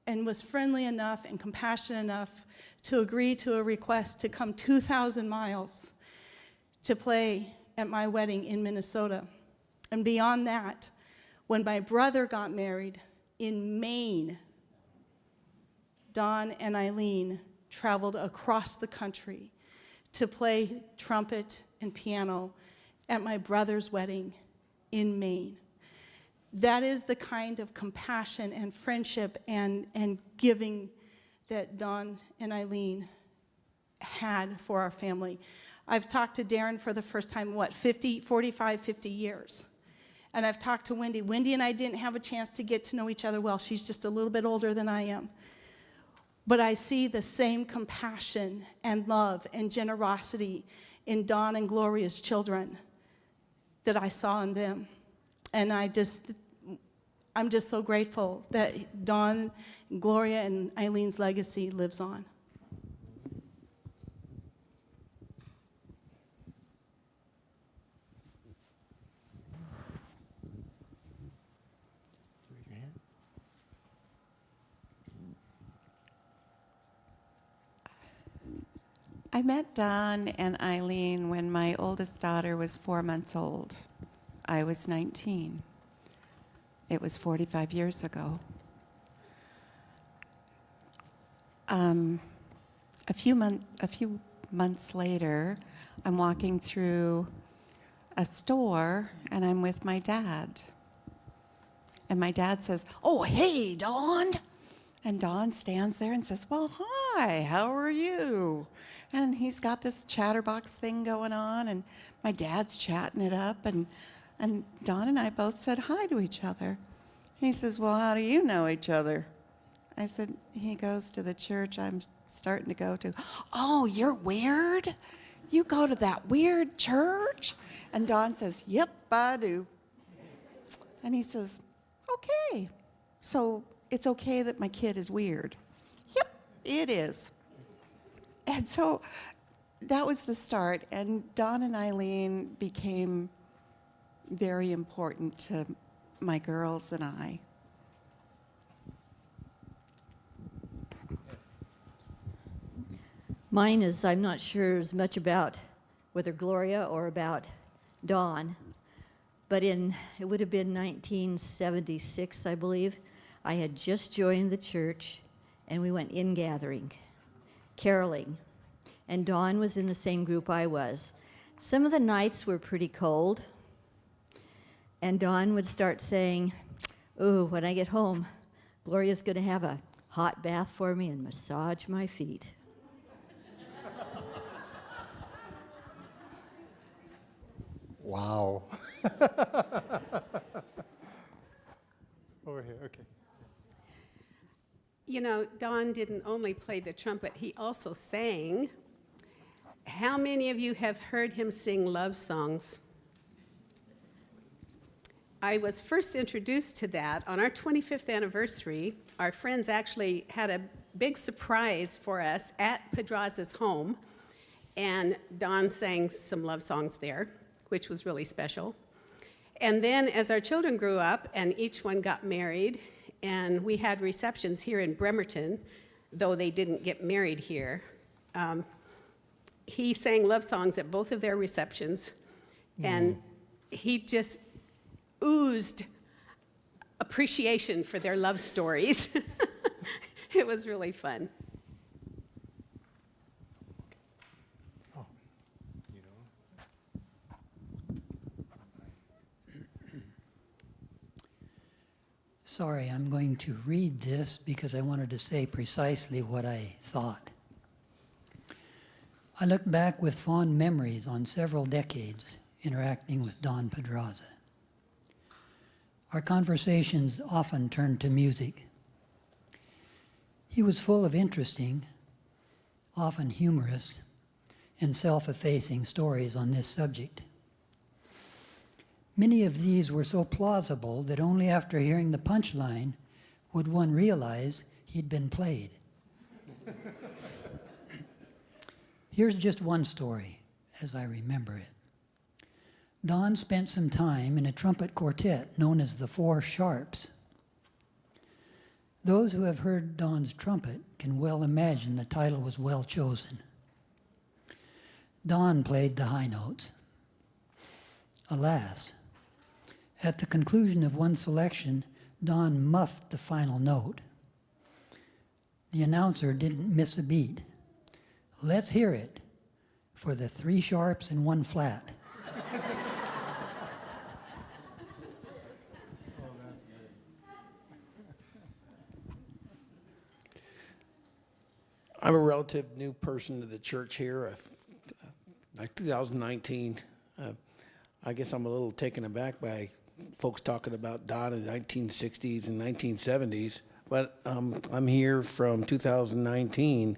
and was friendly enough and compassionate enough to agree to a request to come 2,000 miles to play at my wedding in Minnesota. And beyond that, when my brother got married in Maine, Don and Eileen traveled across the country to play trumpet and piano at my brother's wedding in Maine. That is the kind of compassion and friendship and giving that Don and Eileen had for our family. I've talked to Darren for the first time, 45, 50 years. And I've talked to Wendy. Wendy and I didn't have a chance to get to know each other well. She's just a little bit older than I am. But I see the same compassion and love and generosity in Don and Gloria's children that I saw in them. And I'm just so grateful that Don, Gloria, and Eileen's legacy lives on. I met Don and Eileen when my oldest daughter was 4 months old. I was 19. It was 45 years ago. A few months later, I'm walking through a store, and I'm with my dad. And my dad says, "Oh, hey, Dawn." And Dawn stands there and says, "Well, hi, how are you?" And he's got this chatterbox thing going on, and my dad's chatting it up, and Dawn and I both said hi to each other. He says, "Well, how do you know each other?" I said, "He goes to the church I'm starting to go to." "Oh, you're weird? You go to that weird church?" And Dawn says, "Yep, I do." And he says, "Okay, so it's okay that my kid is weird." "Yep, it is." And so that was the start, and Don and Eileen became very important to my girls and I. Mine is, I'm not sure as much about whether Gloria or about Dawn, but it would have been 1976, I believe. I had just joined the church, and we went in gathering, caroling. and Dawn was in the same group I was. Some of the nights were pretty cold, and Dawn would start saying, "Ooh, when I get home, Gloria's going to have a hot bath for me and massage my feet." Wow. Over here, okay. You know, Don didn't only play the trumpet, he also sang. How many of you have heard him sing love songs? I was first introduced to that on our 25th anniversary. Our friends actually had a big surprise for us at Podraza's home, and Don sang some love songs there, which was really special. And then as our children grew up and each one got married, and we had receptions here in Bremerton, though they didn't get married here, he sang love songs at both of their receptions, and he just oozed appreciation for their love stories. It was really fun. Oh, you know. Sorry, I'm going to read this because I wanted to say precisely what I thought. I look back with fond memories on several decades interacting with Don Podraza. Our conversations often turned to music. He was full of interesting, often humorous, and self-effacing stories on this subject. Many of these were so plausible that only after hearing the punchline would one realize he'd been played. Here's just one story, as I remember it. Don spent some time in a trumpet quartet known as the Four Sharps. Those who have heard Don's trumpet can well imagine the title was well chosen. Don played the high notes. Alas, at the conclusion of one selection, Don muffed the final note. The announcer didn't miss a beat. Let's hear it for the 3 sharps and 1 flat. I'm a relative new person to the church here, like 2019. I guess I'm a little taken aback by folks talking about Don in the 1960s and 1970s, but I'm here from 2019,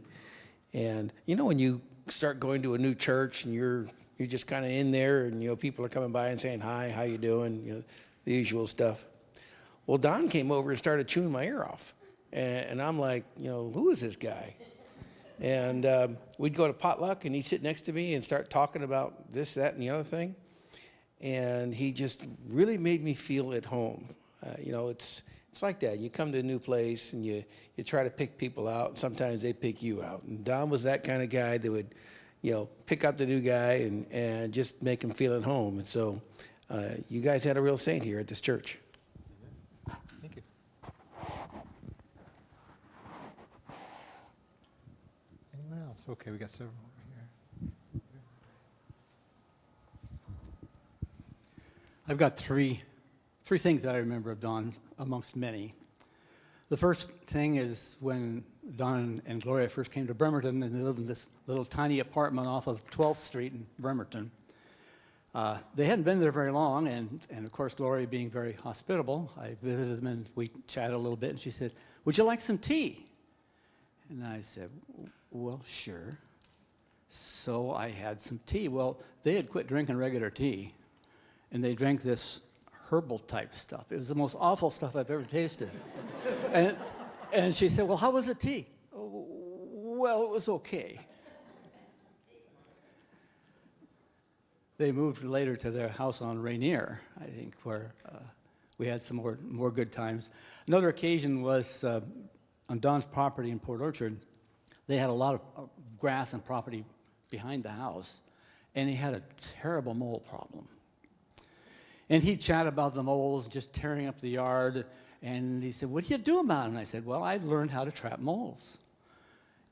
and you know when you start going to a new church and you're just kind of in there, and you know people are coming by and saying hi, how you doing, you know, the usual stuff. Well, Don came over and started chewing my ear off, and I'm like, you know, who is this guy? And we'd go to potluck, and he'd sit next to me and start talking about this, that, and the other thing. And he just really made me feel at home. You know, it's like that. You come to a new place, and you try to pick people out, and sometimes they pick you out. And Don was that kind of guy that would, you know, pick out the new guy and just make him feel at home. And so you guys had a real saint here at this church. Thank you. Anyone else? Okay, we got several over here. I've got three things that I remember of Don, amongst many. The first thing is when Don and Gloria first came to Bremerton, and they lived in this little tiny apartment off of 12th Street in Bremerton. They hadn't been there very long, and of course, Gloria being very hospitable, I visited them and we chatted a little bit, and she said, "Would you like some tea?" And I said, "Well, sure." So I had some tea. Well, they had quit drinking regular tea, and they drank this herbal type stuff. It was the most awful stuff I've ever tasted. and she said, "Well, how was the tea?" "Oh, well, it was okay." They moved later to their house on Rainier, I think, where we had some more good times. Another occasion was on Don's property in Port Orchard. They had a lot of grass and property behind the house, and he had a terrible mole problem. And he'd chat about the moles just tearing up the yard, and he said, "What do you do about them?" And I said, "Well, I learned how to trap moles."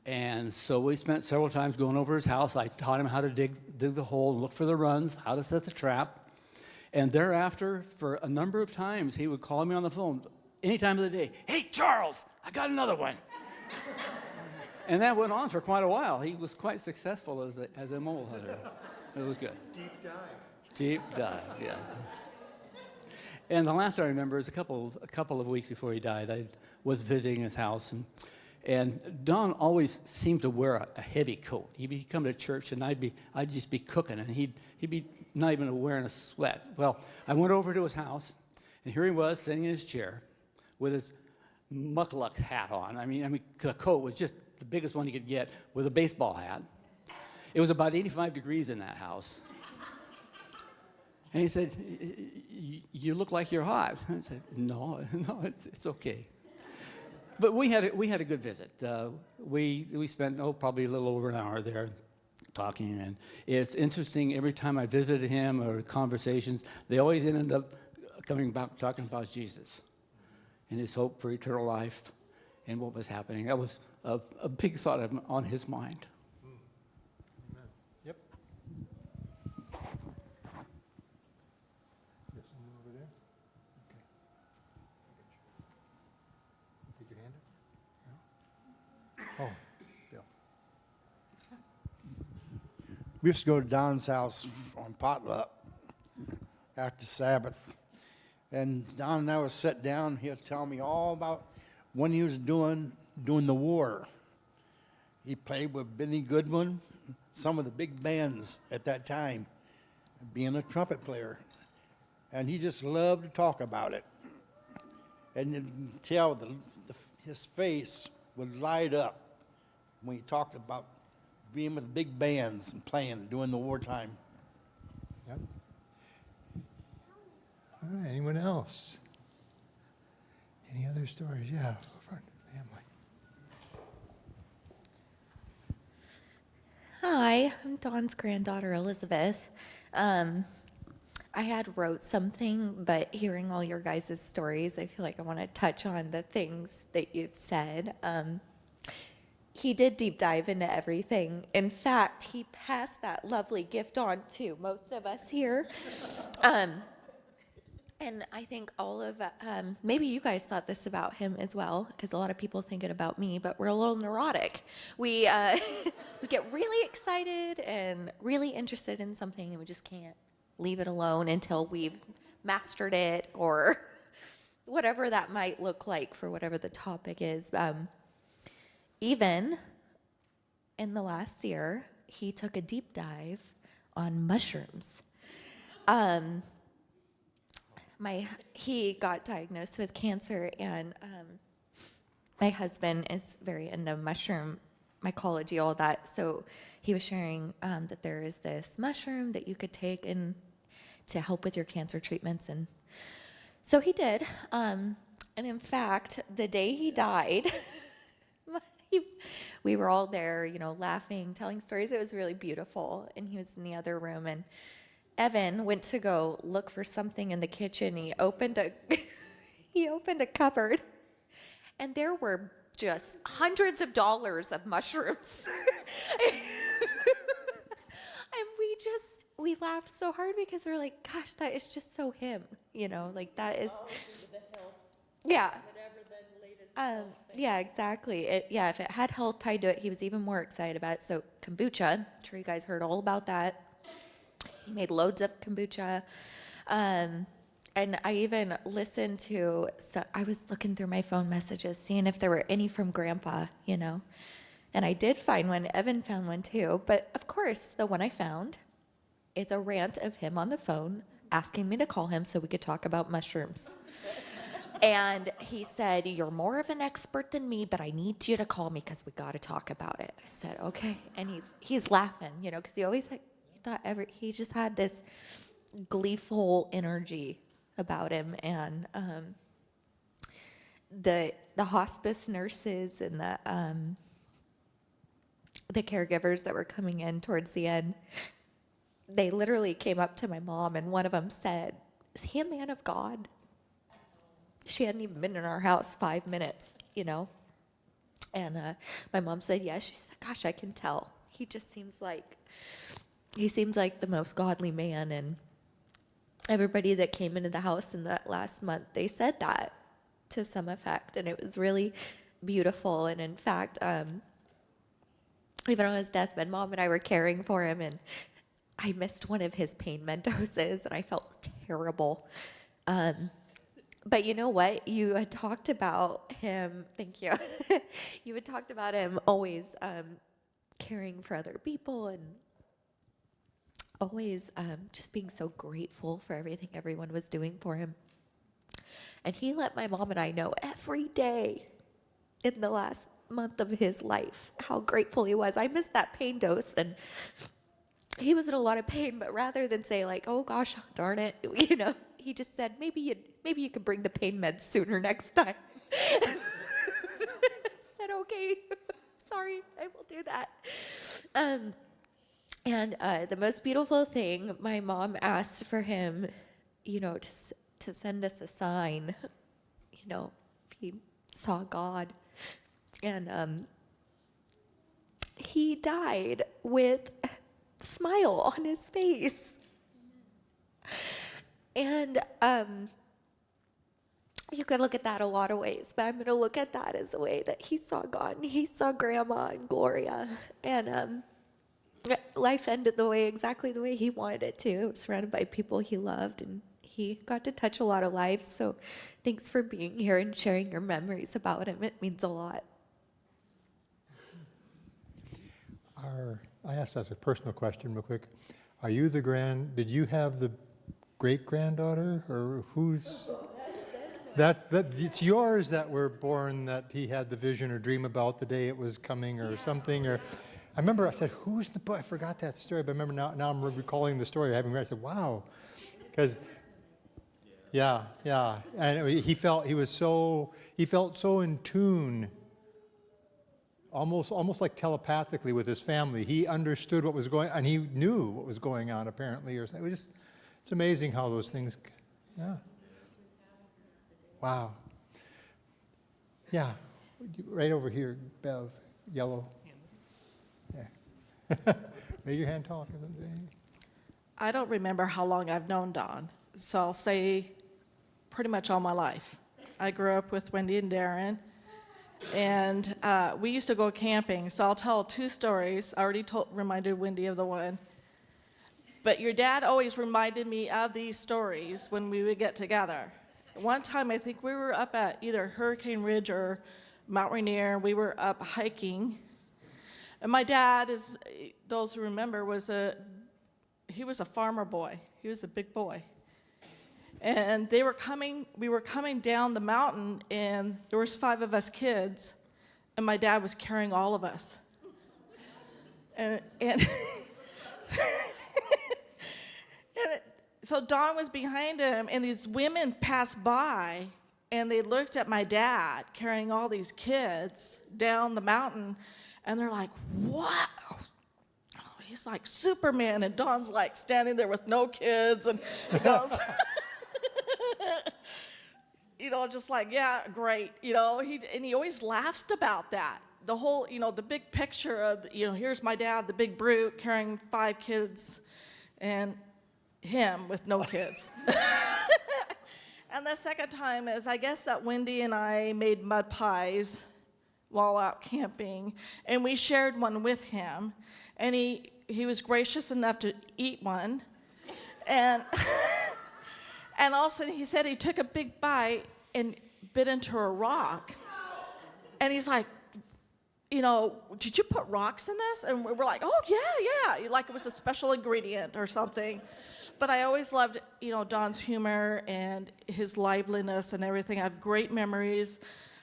And so we spent several times going over his house. I taught him how to dig the hole and look for the runs, how to set the trap. And thereafter, for a number of times, he would call me on the phone any time of the day. Hey, Charles, I got another one. And that went on for quite a while. He was quite successful as a mole hunter. It was good. Deep dive. Deep dive, yeah. And the last I remember is a couple of weeks before he died. I was visiting his house, and Don always seemed to wear a heavy coat. He'd come to church, and I'd just be cooking, and he'd be not even wearing a sweat. Well, I went over to his house, and here he was sitting in his chair with his muckluck hat on. I mean, the coat was just the biggest one he could get, with a baseball hat. It was about 85 degrees in that house. And he said, "You look like you're hot." I said, No, it's okay. But we had a good visit. We spent probably a little over an hour there talking, and it's interesting. Every time I visited him or conversations, they always ended up coming back talking about Jesus and his hope for eternal life and what was happening. That was a big thought on his mind. Yep. There's someone over there? Okay. Did your hand up? No? Oh, Bill. We used to go to Don's house on potluck after Sabbath. And Don and I would sit down. He'd tell me all about when he was doing the war. He played with Benny Goodwin, some of the big bands at that time, being a trumpet player. And he just loved to talk about it. And you can tell his face would light up when he talked about being with big bands and playing during the wartime. Yep. All right, anyone else? Any other stories? Yeah, front family. Hi, I'm Dawn's granddaughter, Elizabeth. I had wrote something, but hearing all your guys' stories, I feel like I want to touch on the things that you've said. He did deep dive into everything. In fact, he passed that lovely gift on to most of us here. And I think all of, maybe you guys thought this about him as well, because a lot of people think it about me, but we're a little neurotic. We get really excited and really interested in something, and we just can't leave it alone until we've mastered it, or whatever that might look like for whatever the topic is. Even in the last year, he took a deep dive on mushrooms. He got diagnosed with cancer, and my husband is very into mushroom mycology, all that. So he was sharing that there is this mushroom that you could take to help with your cancer treatments, and so he did. And in fact, the day he died, we were all there, laughing, telling stories. It was really beautiful, and he was in the other room, and Evan went to go look for something in the kitchen. He opened a cupboard, and there were just hundreds of dollars of mushrooms. And we laughed so hard because we're like, gosh, that is just so him, like that is, yeah. Yeah, exactly. If it had health tied to it, he was even more excited about it. So kombucha, I'm sure you guys heard all about that. He made loads of kombucha. And I even listened to, I was looking through my phone messages, seeing if there were any from Grandpa, And I did find one. Evan found one too. But of course, the one I found is a rant of him on the phone asking me to call him so we could talk about mushrooms. And he said, "You're more of an expert than me, but I need you to call me because we got to talk about it." I said, "Okay." And he's laughing, because he just had this gleeful energy about him. And the hospice nurses and the caregivers that were coming in towards the end, they literally came up to my mom, and one of them said, "Is he a man of God?" She hadn't even been in our house 5 minutes, And my mom said, yes. She said, gosh, I can tell. He seems like the most godly man. And everybody that came into the house in that last month, they said that to some effect. And it was really beautiful. And in fact, even on his deathbed, Mom and I were caring for him, and I missed one of his pain med doses, and I felt terrible. But you know what? You had talked about him, thank you. You had talked about him always caring for other people and always just being so grateful for everything everyone was doing for him. And he let my mom and I know every day in the last month of his life how grateful he was. I missed that pain dose, and he was in a lot of pain, but rather than say like, oh gosh, darn it, you know, he just said, maybe you could bring the pain meds sooner next time. I said, okay, sorry, I will do that. And the most beautiful thing, my mom asked for him, you know, to send us a sign, you know, if he saw God. And he died with a smile on his face. And you could look at that a lot of ways, but I'm going to look at that as a way that he saw God, and he saw Grandma and Gloria. And life ended exactly the way he wanted it to. It was surrounded by people he loved, and he got to touch a lot of lives. So thanks for being here and sharing your memories about him. It means a lot. I have to ask a personal question real quick. Are you did you have the great-granddaughter, or who's? It's yours that were born that he had the vision or dream about the day it was coming or something, or I remember I said, who's the boy? I forgot that story, but I remember now I'm recalling the story. I said, wow, because yeah, and he felt so in tune, almost like telepathically with his family. He understood what was going on, and he knew what was going on apparently, or something. It's amazing how those things, yeah. Wow. Yeah, right over here, Bev, yellow. Yeah. Raise your hand tall if you have something. I don't remember how long I've known Don, so I'll say pretty much all my life. I grew up with Wendy and Darren, and we used to go camping, so I'll tell 2 stories. I already reminded Wendy of the one. But your dad always reminded me of these stories when we would get together. One time, I think we were up at either Hurricane Ridge or Mount Rainier. We were up hiking. And my dad, those who remember, he was a farmer boy. He was a big boy. And we were coming down the mountain, and there was 5 of us kids, and my dad was carrying all of us. And so Don was behind him, and these women passed by, and they looked at my dad carrying all these kids down the mountain, and they're like, wow, oh, he's like Superman, and Don's like standing there with no kids, and just like, yeah, great, he always laughs about that. The whole, the big picture of, here's my dad, the big brute, carrying 5 kids, and him with no kids. And the second time is, I guess that Wendy and I made mud pies while out camping, and we shared one with him, and he was gracious enough to eat one, and and all of a sudden he said he took a big bite and bit into a rock, and he's like, did you put rocks in this? And we're like, oh yeah, like it was a special ingredient or something. But I always loved, Don's humor and his liveliness and everything. I have great memories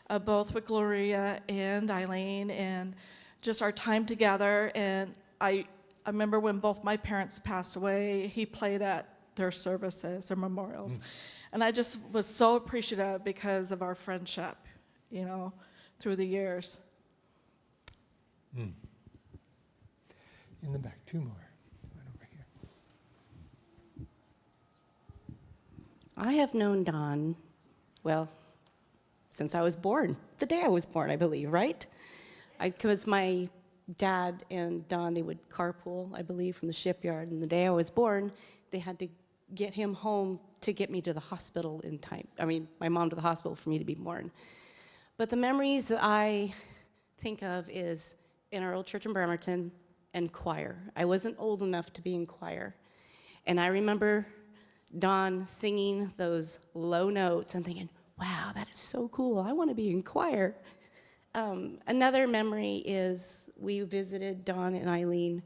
of both with Gloria and Eileen and just our time together. And I remember when both my parents passed away, he played at their services, their memorials. And I just was so appreciative because of our friendship, through the years. In the back, 2 more. I have known Don, well, since I was born, the day I was born, I believe, right? Because my dad and Don, they would carpool, I believe, from the shipyard, and the day I was born, they had to get him home to get me to the hospital in time. I mean, my mom to the hospital for me to be born. But the memories that I think of is in our old church in Bremerton and choir. I wasn't old enough to be in choir. And I remember Don singing those low notes and thinking, wow, that is so cool. I want to be in choir. Another memory is we visited Don and Eileen,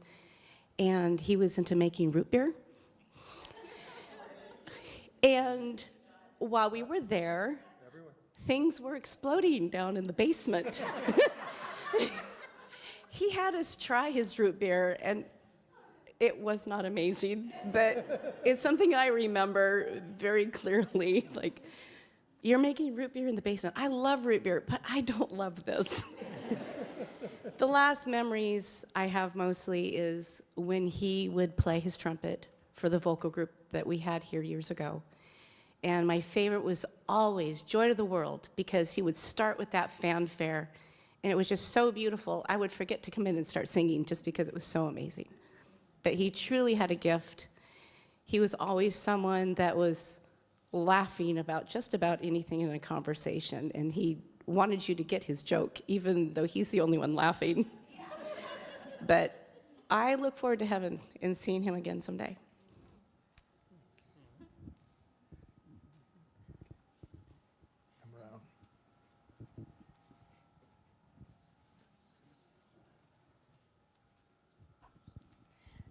and he was into making root beer. And while we were there, things were exploding down in the basement. He had us try his root beer, and it was not amazing, but it's something I remember very clearly. Like, you're making root beer in the basement. I love root beer, but I don't love this. The last memories I have mostly is when he would play his trumpet for the vocal group that we had here years ago. And my favorite was always Joy to the World, because he would start with that fanfare, and it was just so beautiful. I would forget to come in and start singing just because it was so amazing. But he truly had a gift. He was always someone that was laughing about just about anything in a conversation, and he wanted you to get his joke, even though he's the only one laughing. But I look forward to heaven and seeing him again someday.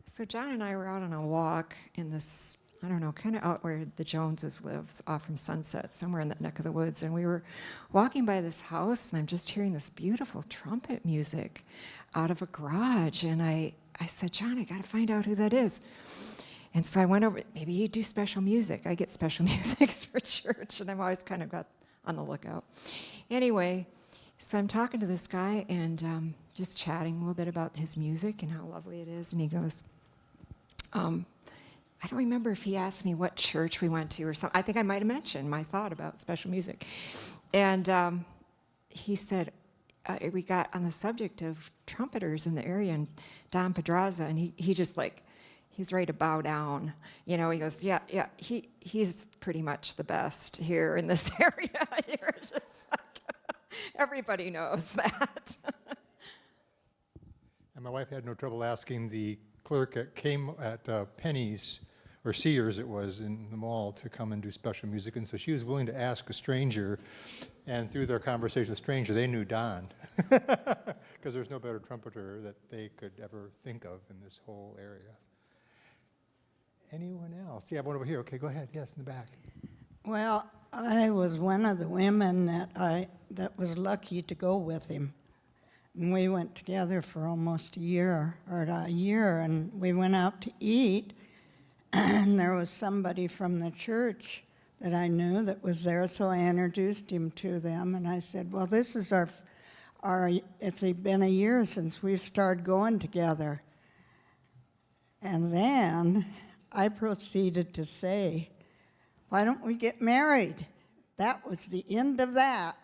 So John and I were out on a walk in this, I don't know, kind of out where the Joneses live, off from Sunset, somewhere in that neck of the woods. And we were walking by this house, and I'm just hearing this beautiful trumpet music out of a garage. And I said, John, I got to find out who that is. And so I went over, maybe you do special music. I get special music for church, and I'm always kind of got on the lookout. Anyway, so I'm talking to this guy and just chatting a little bit about his music and how lovely it is. And he goes, I don't remember if he asked me what church we went to or something. I think I might have mentioned my thought about special music. And he said, we got on the subject of trumpeters in the area, and Don Podraza, and he just like, he's ready to bow down. You know, he goes, yeah, he's pretty much the best here in this area. You're just like, everybody knows that. And my wife had no trouble asking the clerk at Penny's, or Sears it was, in the mall, to come and do special music. And so she was willing to ask a stranger, and through their conversation with the stranger, they knew Don, because there's no better trumpeter that they could ever think of in this whole area. Anyone else? Yeah, one over here. Okay, go ahead. Yes, in the back. Well, I was one of the women that was lucky to go with him. And we went together for almost a year, and we went out to eat, and there was somebody from the church that I knew that was there, so I introduced him to them, and I said, well, this is it's been a year since we've started going together. And then I proceeded to say, why don't we get married? That was the end of that.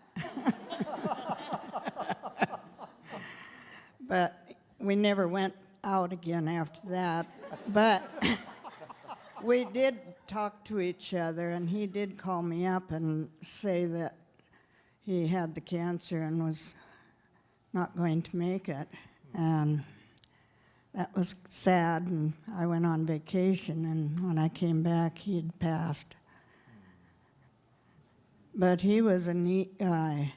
But we never went out again after that. But we did talk to each other, and he did call me up and say that he had the cancer and was not going to make it. And that was sad, and I went on vacation, and when I came back, he had passed. But he was a neat guy.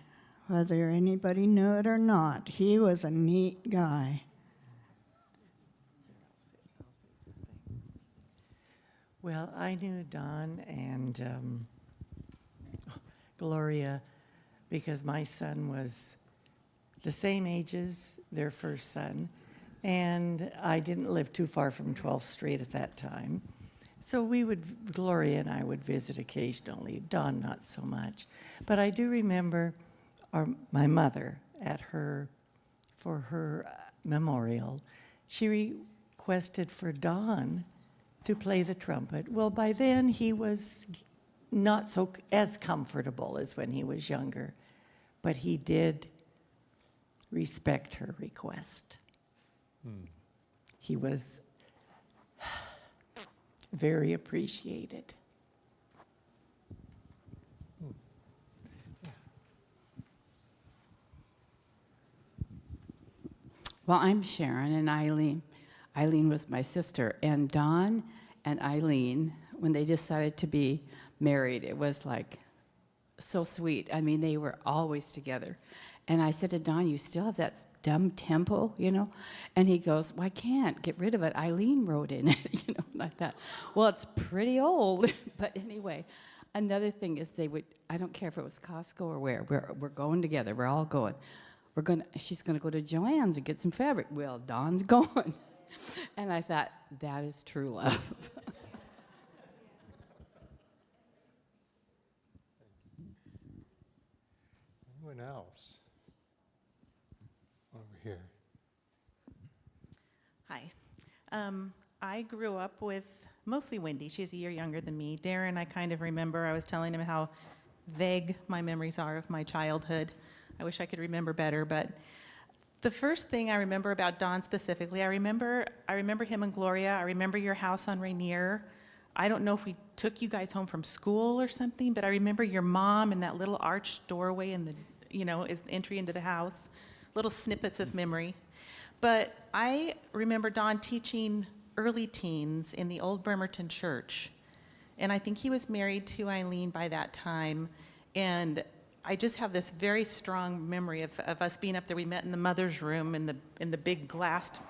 Whether anybody knew it or not, he was a neat guy. Well, I knew Don and Gloria because my son was the same age as their first son, and I didn't live too far from 12th Street at that time. So Gloria and I would visit occasionally, Don not so much. But I do remember my mother for her memorial, she requested for Don to play the trumpet. Well, by then he was not as comfortable as when he was younger. but he did respect her request. He was very appreciated. Well, I'm Sharon, and Eileen was my sister. And Don and Eileen, when they decided to be married, it was like so sweet. I mean, they were always together. And I said to Don, you still have that dumb tempo, you know? And he goes, well, I can't get rid of it. Eileen wrote in it, you know? And I thought, well, it's pretty old. But anyway, another thing is they would, I don't care if it was Costco or where, we're going together. We're all going. She's gonna go to Joann's and get some fabric. Well, Don's going. And I thought, that is true love. Anyone else? Over here. Hi. I grew up with mostly Wendy. She's a year younger than me. Darren, I kind of remember, I was telling him how vague my memories are of my childhood. I wish I could remember better, but the first thing I remember about Don specifically, I remember him and Gloria. I remember your house on Rainier. I don't know if we took you guys home from school or something, but I remember your mom in that little arched doorway in the, is the entry into the house. Little snippets of memory. But I remember Don teaching early teens in the old Bremerton church. And I think he was married to Eileen by that time. And I just have this very strong memory of us being up there. We met in the mother's room in the big glassed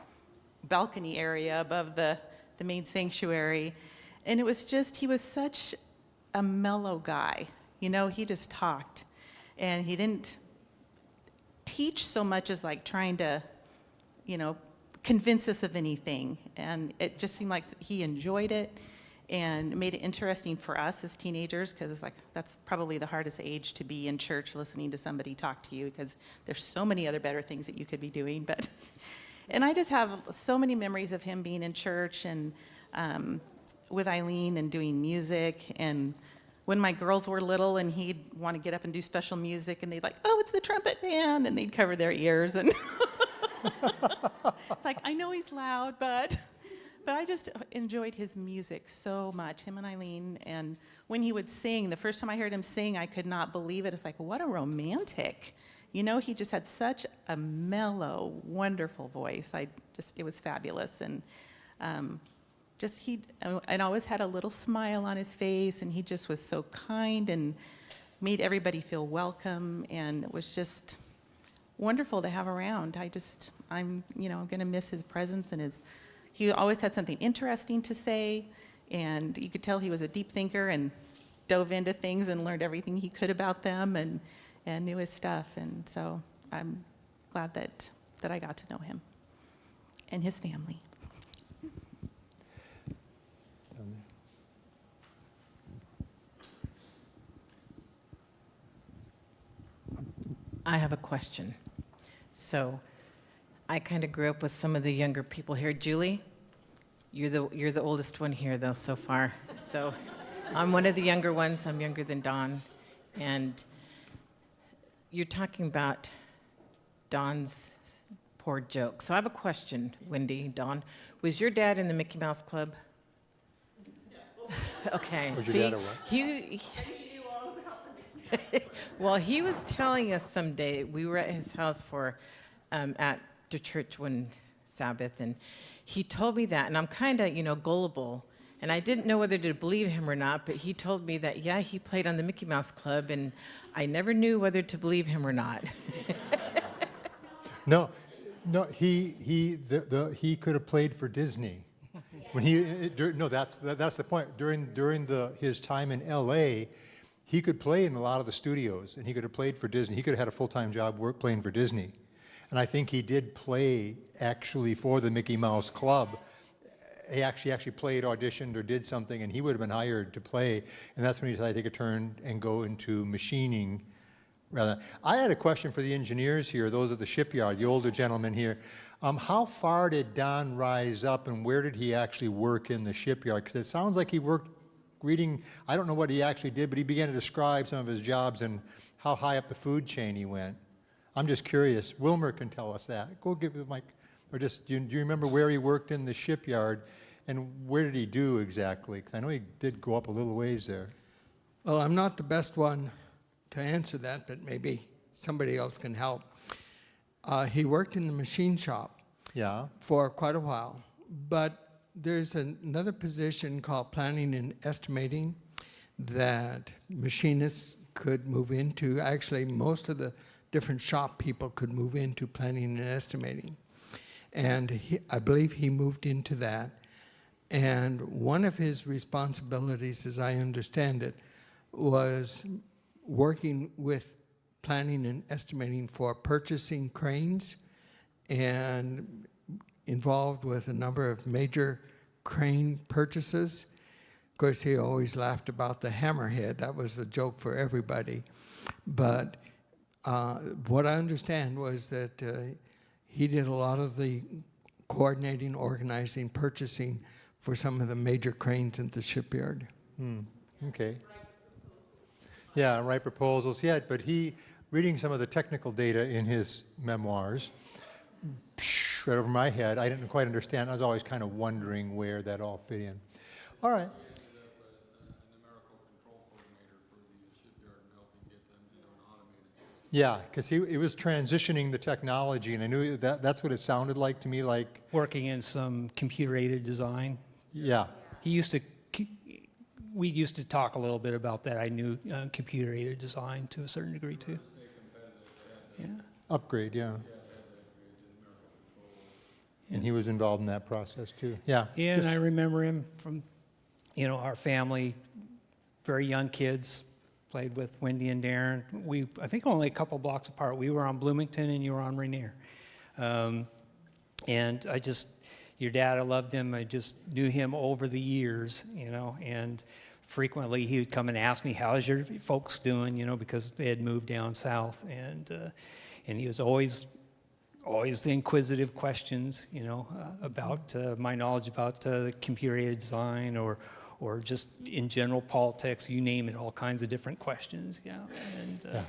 balcony area above the main sanctuary. And it was just, he was such a mellow guy. He just talked. And he didn't teach so much as like trying to, convince us of anything. And it just seemed like he enjoyed it and made it interesting for us as teenagers, because it's like, that's probably the hardest age to be in church, listening to somebody talk to you, because there's so many other better things that you could be doing. But, and I just have so many memories of him being in church and with Eileen and doing music. And when my girls were little and he'd want to get up and do special music, and they'd like, oh, it's the trumpet band, and they'd cover their ears. And it's like, I know he's loud, but I just enjoyed his music so much, him and Eileen. And when he would sing, the first time I heard him sing, I could not believe it. It's like, what a romantic. He just had such a mellow, wonderful voice. It was fabulous. And and always had a little smile on his face, and he just was so kind and made everybody feel welcome. And it was just wonderful to have around. I'm going to miss his presence and he always had something interesting to say, and you could tell he was a deep thinker and dove into things and learned everything he could about them and knew his stuff. And so I'm glad that I got to know him and his family. I have a question. So I kind of grew up with some of the younger people here. Julie, you're the oldest one here, though, so far. So I'm one of the younger ones. I'm younger than Don. And you're talking about Don's poor joke. So I have a question, Wendy, Don. Was your dad in the Mickey Mouse Club? No. Okay. Was see, your dad a what? Well, he was telling us someday, we were at his house at the church one Sabbath, and he told me that, and I'm kind of, gullible, and I didn't know whether to believe him or not, but he told me that, yeah, he played on the Mickey Mouse Club, and I never knew whether to believe him or not. No, he could have played for Disney. When that's the point. During his time in L.A., he could play in a lot of the studios, and he could have played for Disney. He could have had a full-time job playing for Disney. And I think he did play actually for the Mickey Mouse Club. He actually played, auditioned, or did something, and he would have been hired to play. And that's when he decided to take a turn and go into machining. I had a question for the engineers here, those at the shipyard, the older gentleman here. How far did Don rise up, and where did he actually work in the shipyard? Because it sounds like he worked reading, I don't know what he actually did, but he began to describe some of his jobs and how high up the food chain he went. I'm just curious. Wilmer can tell us that. Go give the mic. Or just, do you remember where he worked in the shipyard, and where did he do exactly? Because I know he did go up a little ways there. Well, I'm not the best one to answer that, but maybe somebody else can help. He worked in the machine shop for quite a while, but there's another position called planning and estimating that machinists could move into. Actually, most of the different shop people could move into planning and estimating. And I believe he moved into that. And one of his responsibilities, as I understand it, was working with planning and estimating for purchasing cranes, and involved with a number of major crane purchases. Of course, he always laughed about the hammerhead. That was the joke for everybody. But what I understand was that he did a lot of the coordinating, organizing, purchasing for some of the major cranes in the shipyard. Okay. Yeah, write proposals. Yeah, but reading some of the technical data in his memoirs, right over my head, I didn't quite understand. I was always kind of wondering where that all fit in. All right. Yeah, because he was transitioning the technology, and I knew that's what it sounded like to me, like working in some computer-aided design. Yeah. We used to talk a little bit about that. I knew computer-aided design to a certain degree too. Yeah. Upgrade, yeah. And he was involved in that process too. Yeah. Yeah, and I remember him from, our family, very young kids, played with Wendy and Darren. I think only a couple blocks apart. We were on Bloomington and you were on Rainier. And your dad, I loved him. I just knew him over the years, and frequently he would come and ask me, how's your folks doing, because they had moved down south. And he was always the inquisitive questions, about my knowledge about computer-aided design or just in general politics, you name it, all kinds of different questions. Yeah. And,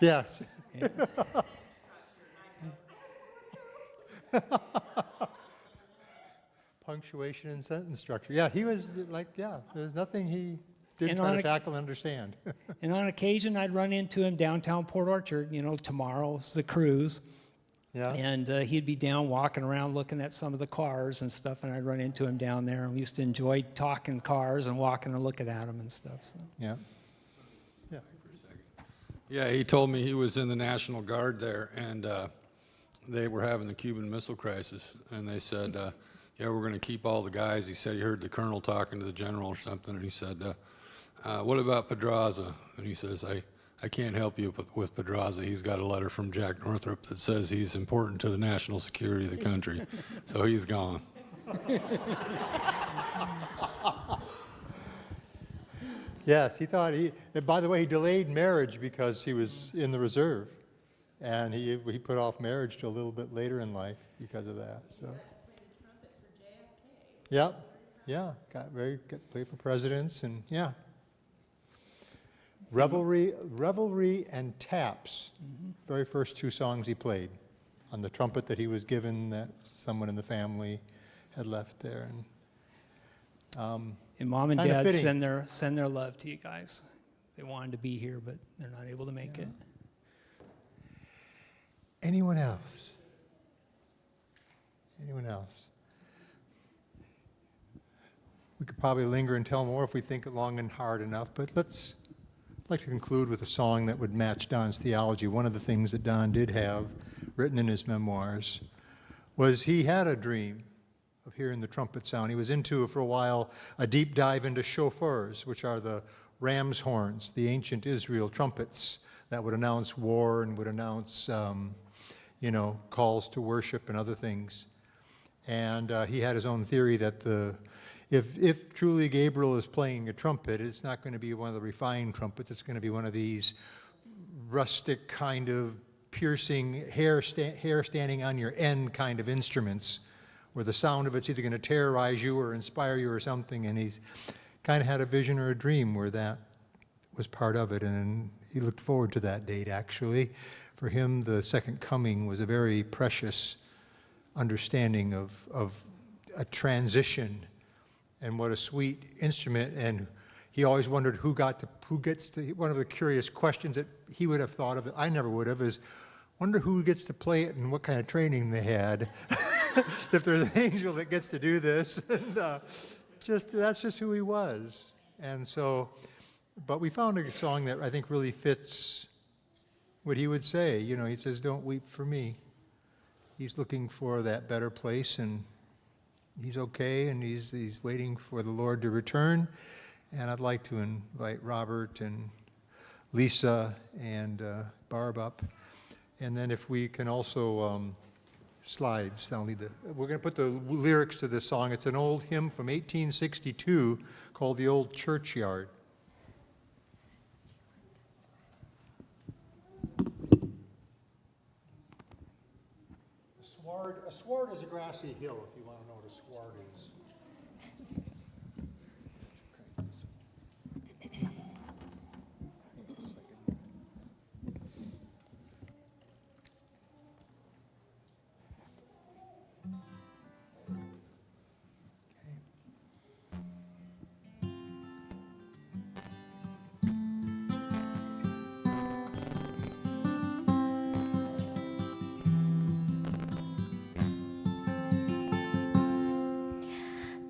yes. Yeah. Punctuation and sentence structure. Yeah, he was there's nothing he didn't try to tackle and understand. And on occasion, I'd run into him downtown Port Orchard, tomorrow's the cruise. Yeah. And he'd be down walking around looking at some of the cars and stuff, and I'd run into him down there, and we used to enjoy talking cars and walking and looking at them and stuff. So. Yeah. Yeah. Yeah, he told me he was in the National Guard there, and they were having the Cuban Missile Crisis, and they said, yeah, we're going to keep all the guys. He said he heard the colonel talking to the general or something, and he said, what about Podraza? And he says, I can't help you with Podraza. He's got a letter from Jack Northrop that says he's important to the national security of the country. So he's gone. Yes, he thought by the way, he delayed marriage because he was in the reserve. And he put off marriage to a little bit later in life because of that. So. Yep. Yeah. Got played for presidents and yeah. Revelry and Taps. Very first two songs he played on the trumpet that he was given that someone in the family had left there. And Mom and Dad send their love to you guys. They wanted to be here, but they're not able to make it. Anyone else? Anyone else? We could probably linger and tell more if we think long and hard enough, but I'd like to conclude with a song that would match Don's theology. One of the things that Don did have written in his memoirs was he had a dream of hearing the trumpet sound. He was into, for a while, a deep dive into shofars, which are the ram's horns, the ancient Israel trumpets that would announce war and would announce calls to worship and other things. And he had his own theory that if truly Gabriel is playing a trumpet, it's not going to be one of the refined trumpets. It's going to be one of these rustic kind of piercing hair standing on your end kind of instruments where the sound of it's either going to terrorize you or inspire you or something. And he's kind of had a vision or a dream where that was part of it. And he looked forward to that date, actually. For him, the second coming was a very precious understanding of a transition, and what a sweet instrument. And he always wondered who gets to, one of the curious questions that he would have thought of that I never would have is, wonder who gets to play it and what kind of training they had. If there's an angel that gets to do this. And that's just who he was. And so, but we found a song that I think really fits what he would say. You know, he says, "Don't weep for me." He's looking for that better place, and he's okay, and he's waiting for the Lord to return. And I'd like to invite Robert and Lisa and Barb up. And then if we can also, slides, we're going to put the lyrics to this song. It's an old hymn from 1862 called "The Old Churchyard." A sward is a grassy hill, if you want to know what a sward is.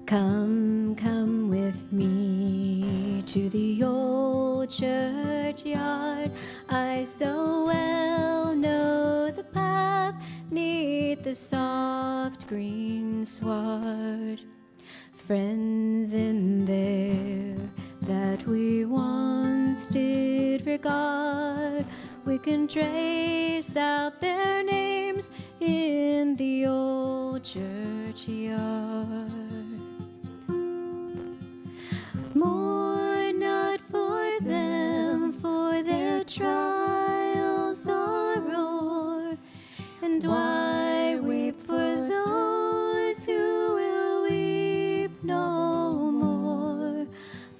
Come, come with me to the old churchyard. I so well know the path neath the soft green sward. Friends in there that we once did regard, we can trace out their names in the old churchyard. Mourn not for them, for their trials are o'er, and why weep for those who will weep no more?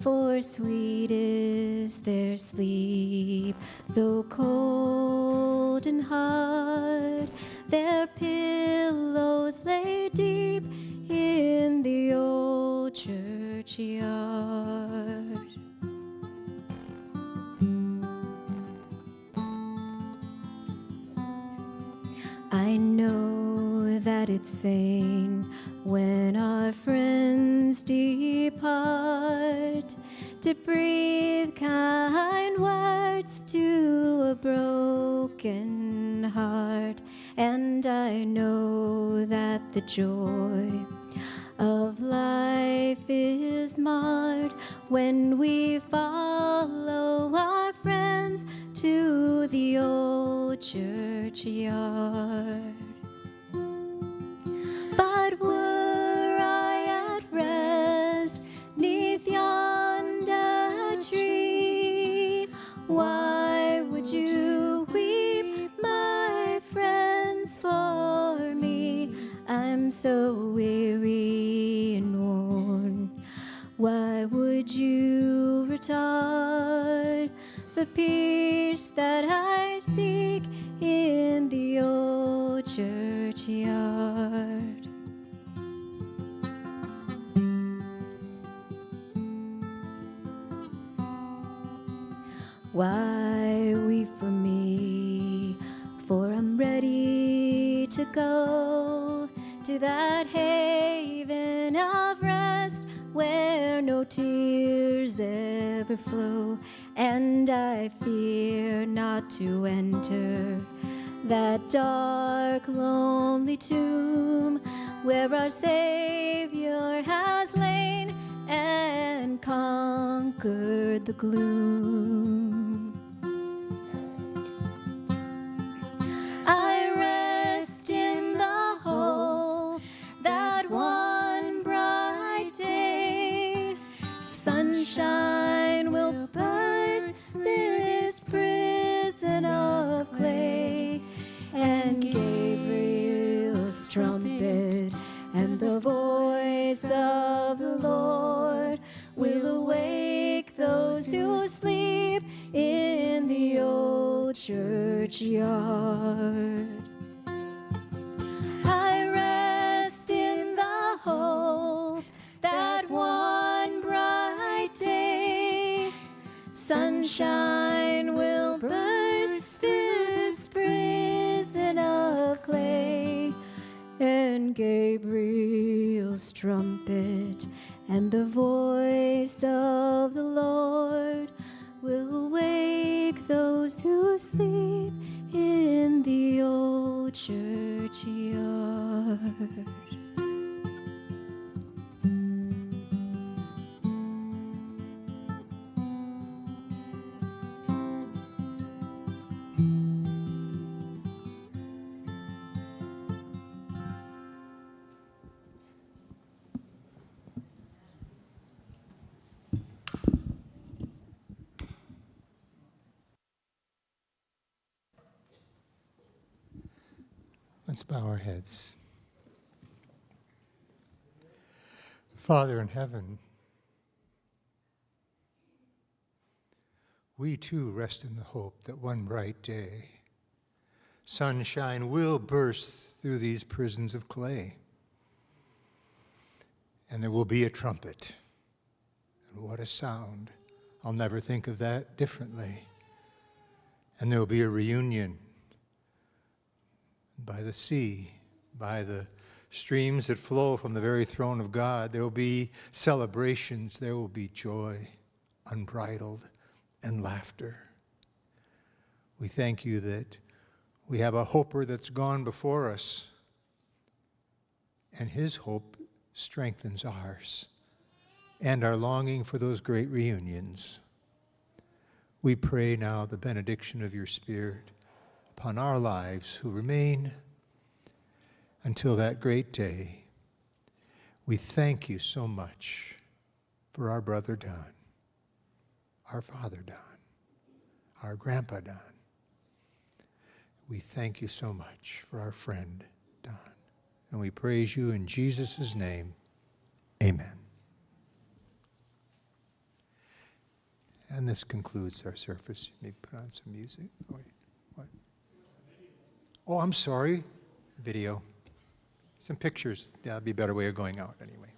For sweet is their sleep, though cold and hard, their pillows lay deep in the old churchyard. I know that it's vain when our friends depart to breathe kind words to a broken heart, and I know that the joy of life is marred when we follow our friends to the old churchyard. But were I at rest 'neath yonder tree, why would you weep, my friends, for me? I'm so weary and worn. Why would you retard the peace that I seek in the old churchyard? Why weep for me? For I'm ready to go to that haven of rest where no tears ever flow, and I fear not to enter that dark, lonely tomb where our Savior has lain and conquered the gloom. I rest in the hope that one bright day sunshine will burst this prison of clay, and Gabriel's trumpet and the churchyard. I rest in the hope that one bright day sunshine will burst this prison of clay, and Gabriel's trumpet and the voice of the Lord will wake those who sleep in the old churchyard. Let's bow our heads. Father in heaven, we too rest in the hope that one bright day sunshine will burst through these prisons of clay, and there will be a trumpet. And what a sound. I'll never think of that differently. And there will be a reunion by the sea, by the streams that flow from the very throne of God. There will be celebrations, there will be joy, unbridled, and laughter. We thank you that we have a hoper that's gone before us, and his hope strengthens ours and our longing for those great reunions. We pray now the benediction of your Spirit upon our lives who remain until that great day. We thank you so much for our brother Don, our father Don, our grandpa Don. We thank you so much for our friend Don. And we praise you in Jesus' name. Amen. And this concludes our service. You may put on some music. Oh, wait. What? Oh, I'm sorry. Video. Some pictures. That'd be a better way of going out anyway.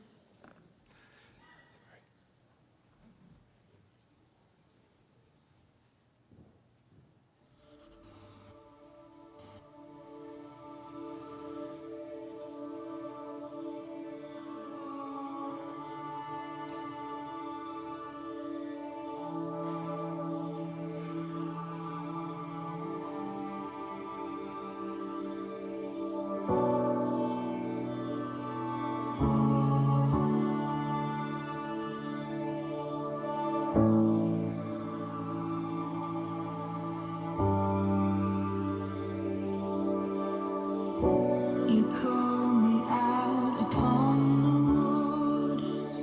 You call me out upon the waters,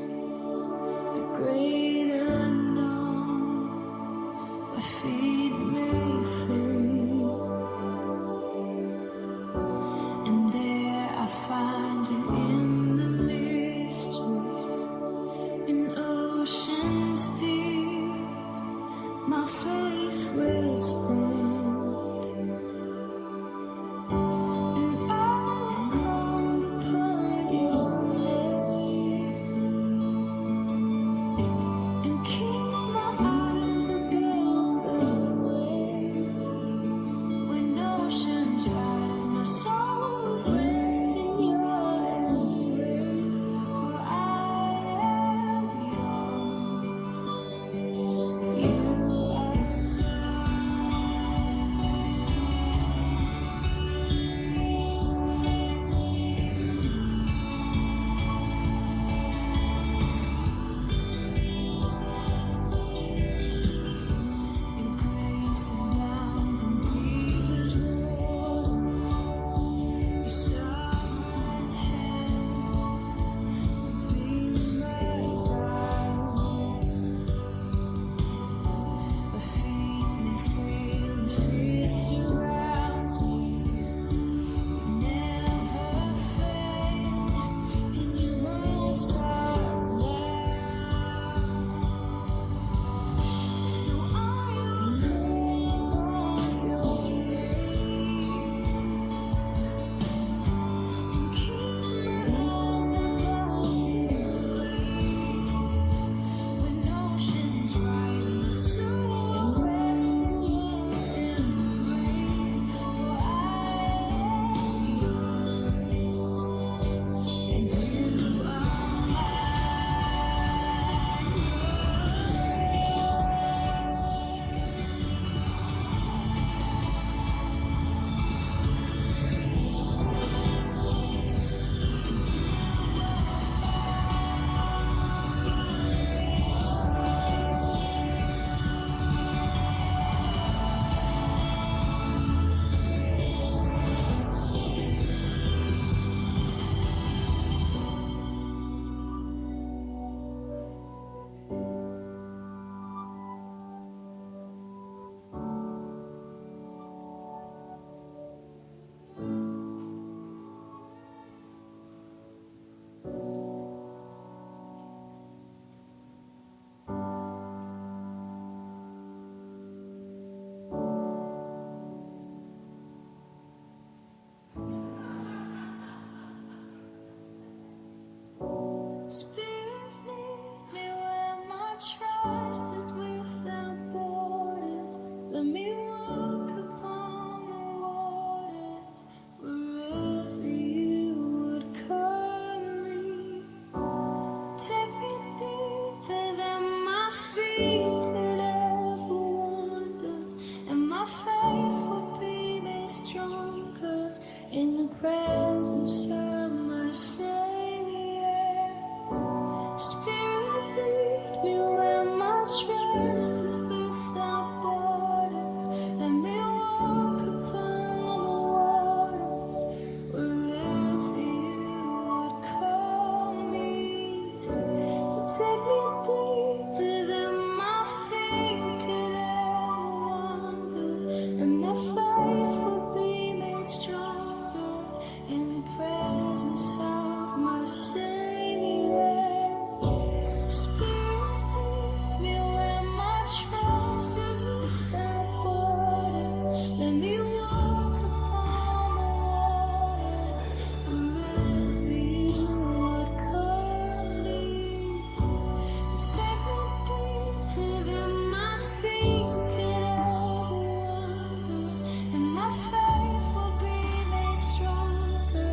the great unknown, my feet may fail, and there I find you in the mystery, in oceans deep, my faith will stand. trust is without borders. Let me walk upon the waters wherever you would call me. Take me deeper than my feet could ever wander, and my faith will be made stronger in the presence of my Savior. Spirit, lead me where my trust is without borders. Let me walk upon the waters wherever you would call me. Take me deeper than my feet could ever wander, and my faith will be made stronger in the presence of my Savior. Spirit, lead me where my trust is without borders. Let me walk upon the waters wherever you would call me. Take me deeper than my feet could ever wander, and my faith will be made stronger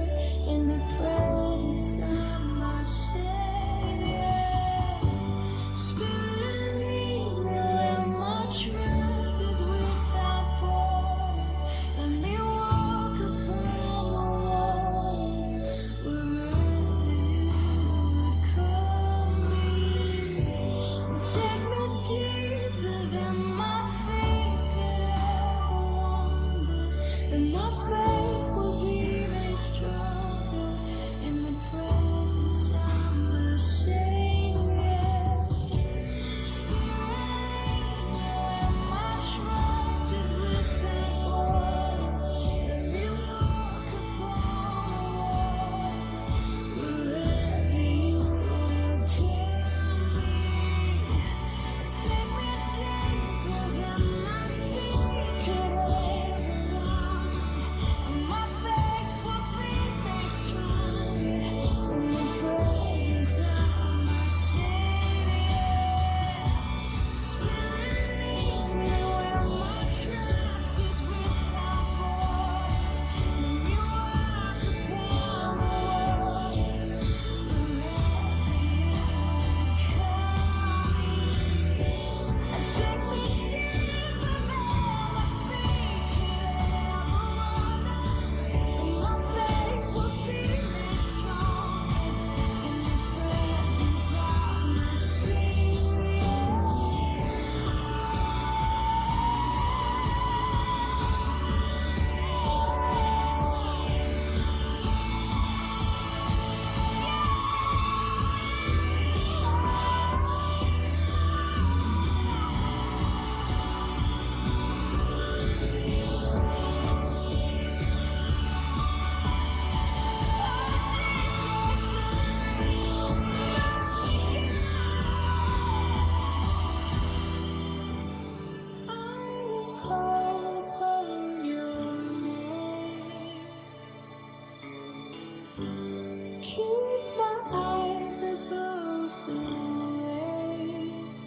in the presence of my Savior. Spirit, lead me where my trust is without borders. Let me walk upon the waters wherever you would call me. Take me deeper than my feet could ever wander, and my faith will be made stronger in the presence of my Savior. Spirit, lead me where my trust is without borders. Let me walk upon the waters wherever you would call me. Take me deeper than my feet could ever wander, and my faith will be made stronger in the presence of my Savior. Spirit, lead me where my trust is without borders. Let me walk upon the waters wherever you would call me. Take me deeper than my feet could ever wander, and my faith will be made stronger in the presence of my Savior. I will call upon your name. Keep my eyes above the waves.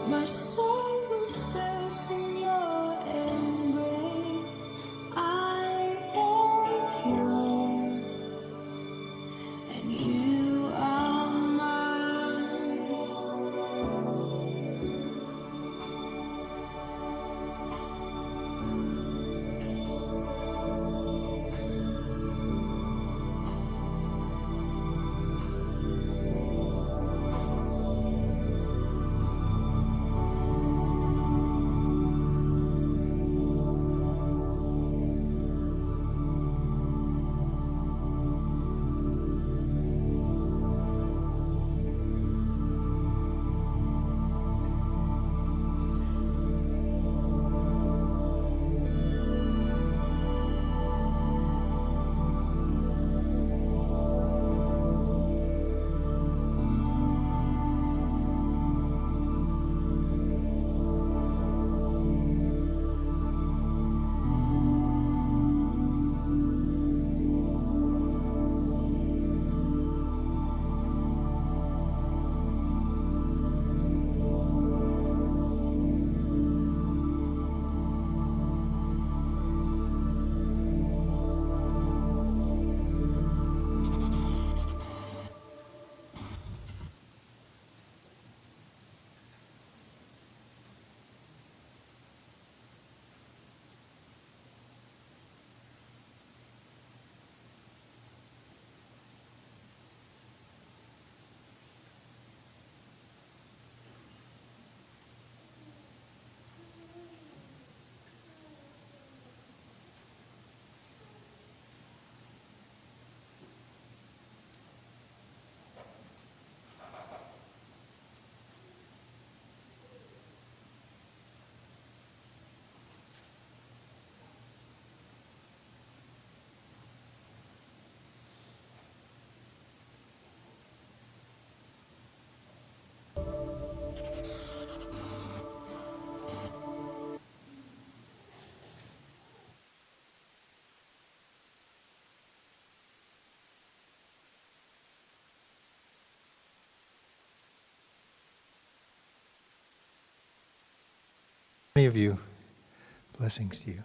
My soul will thirst in your embrace. I am yours, and you are mine. Many of you, blessings to you.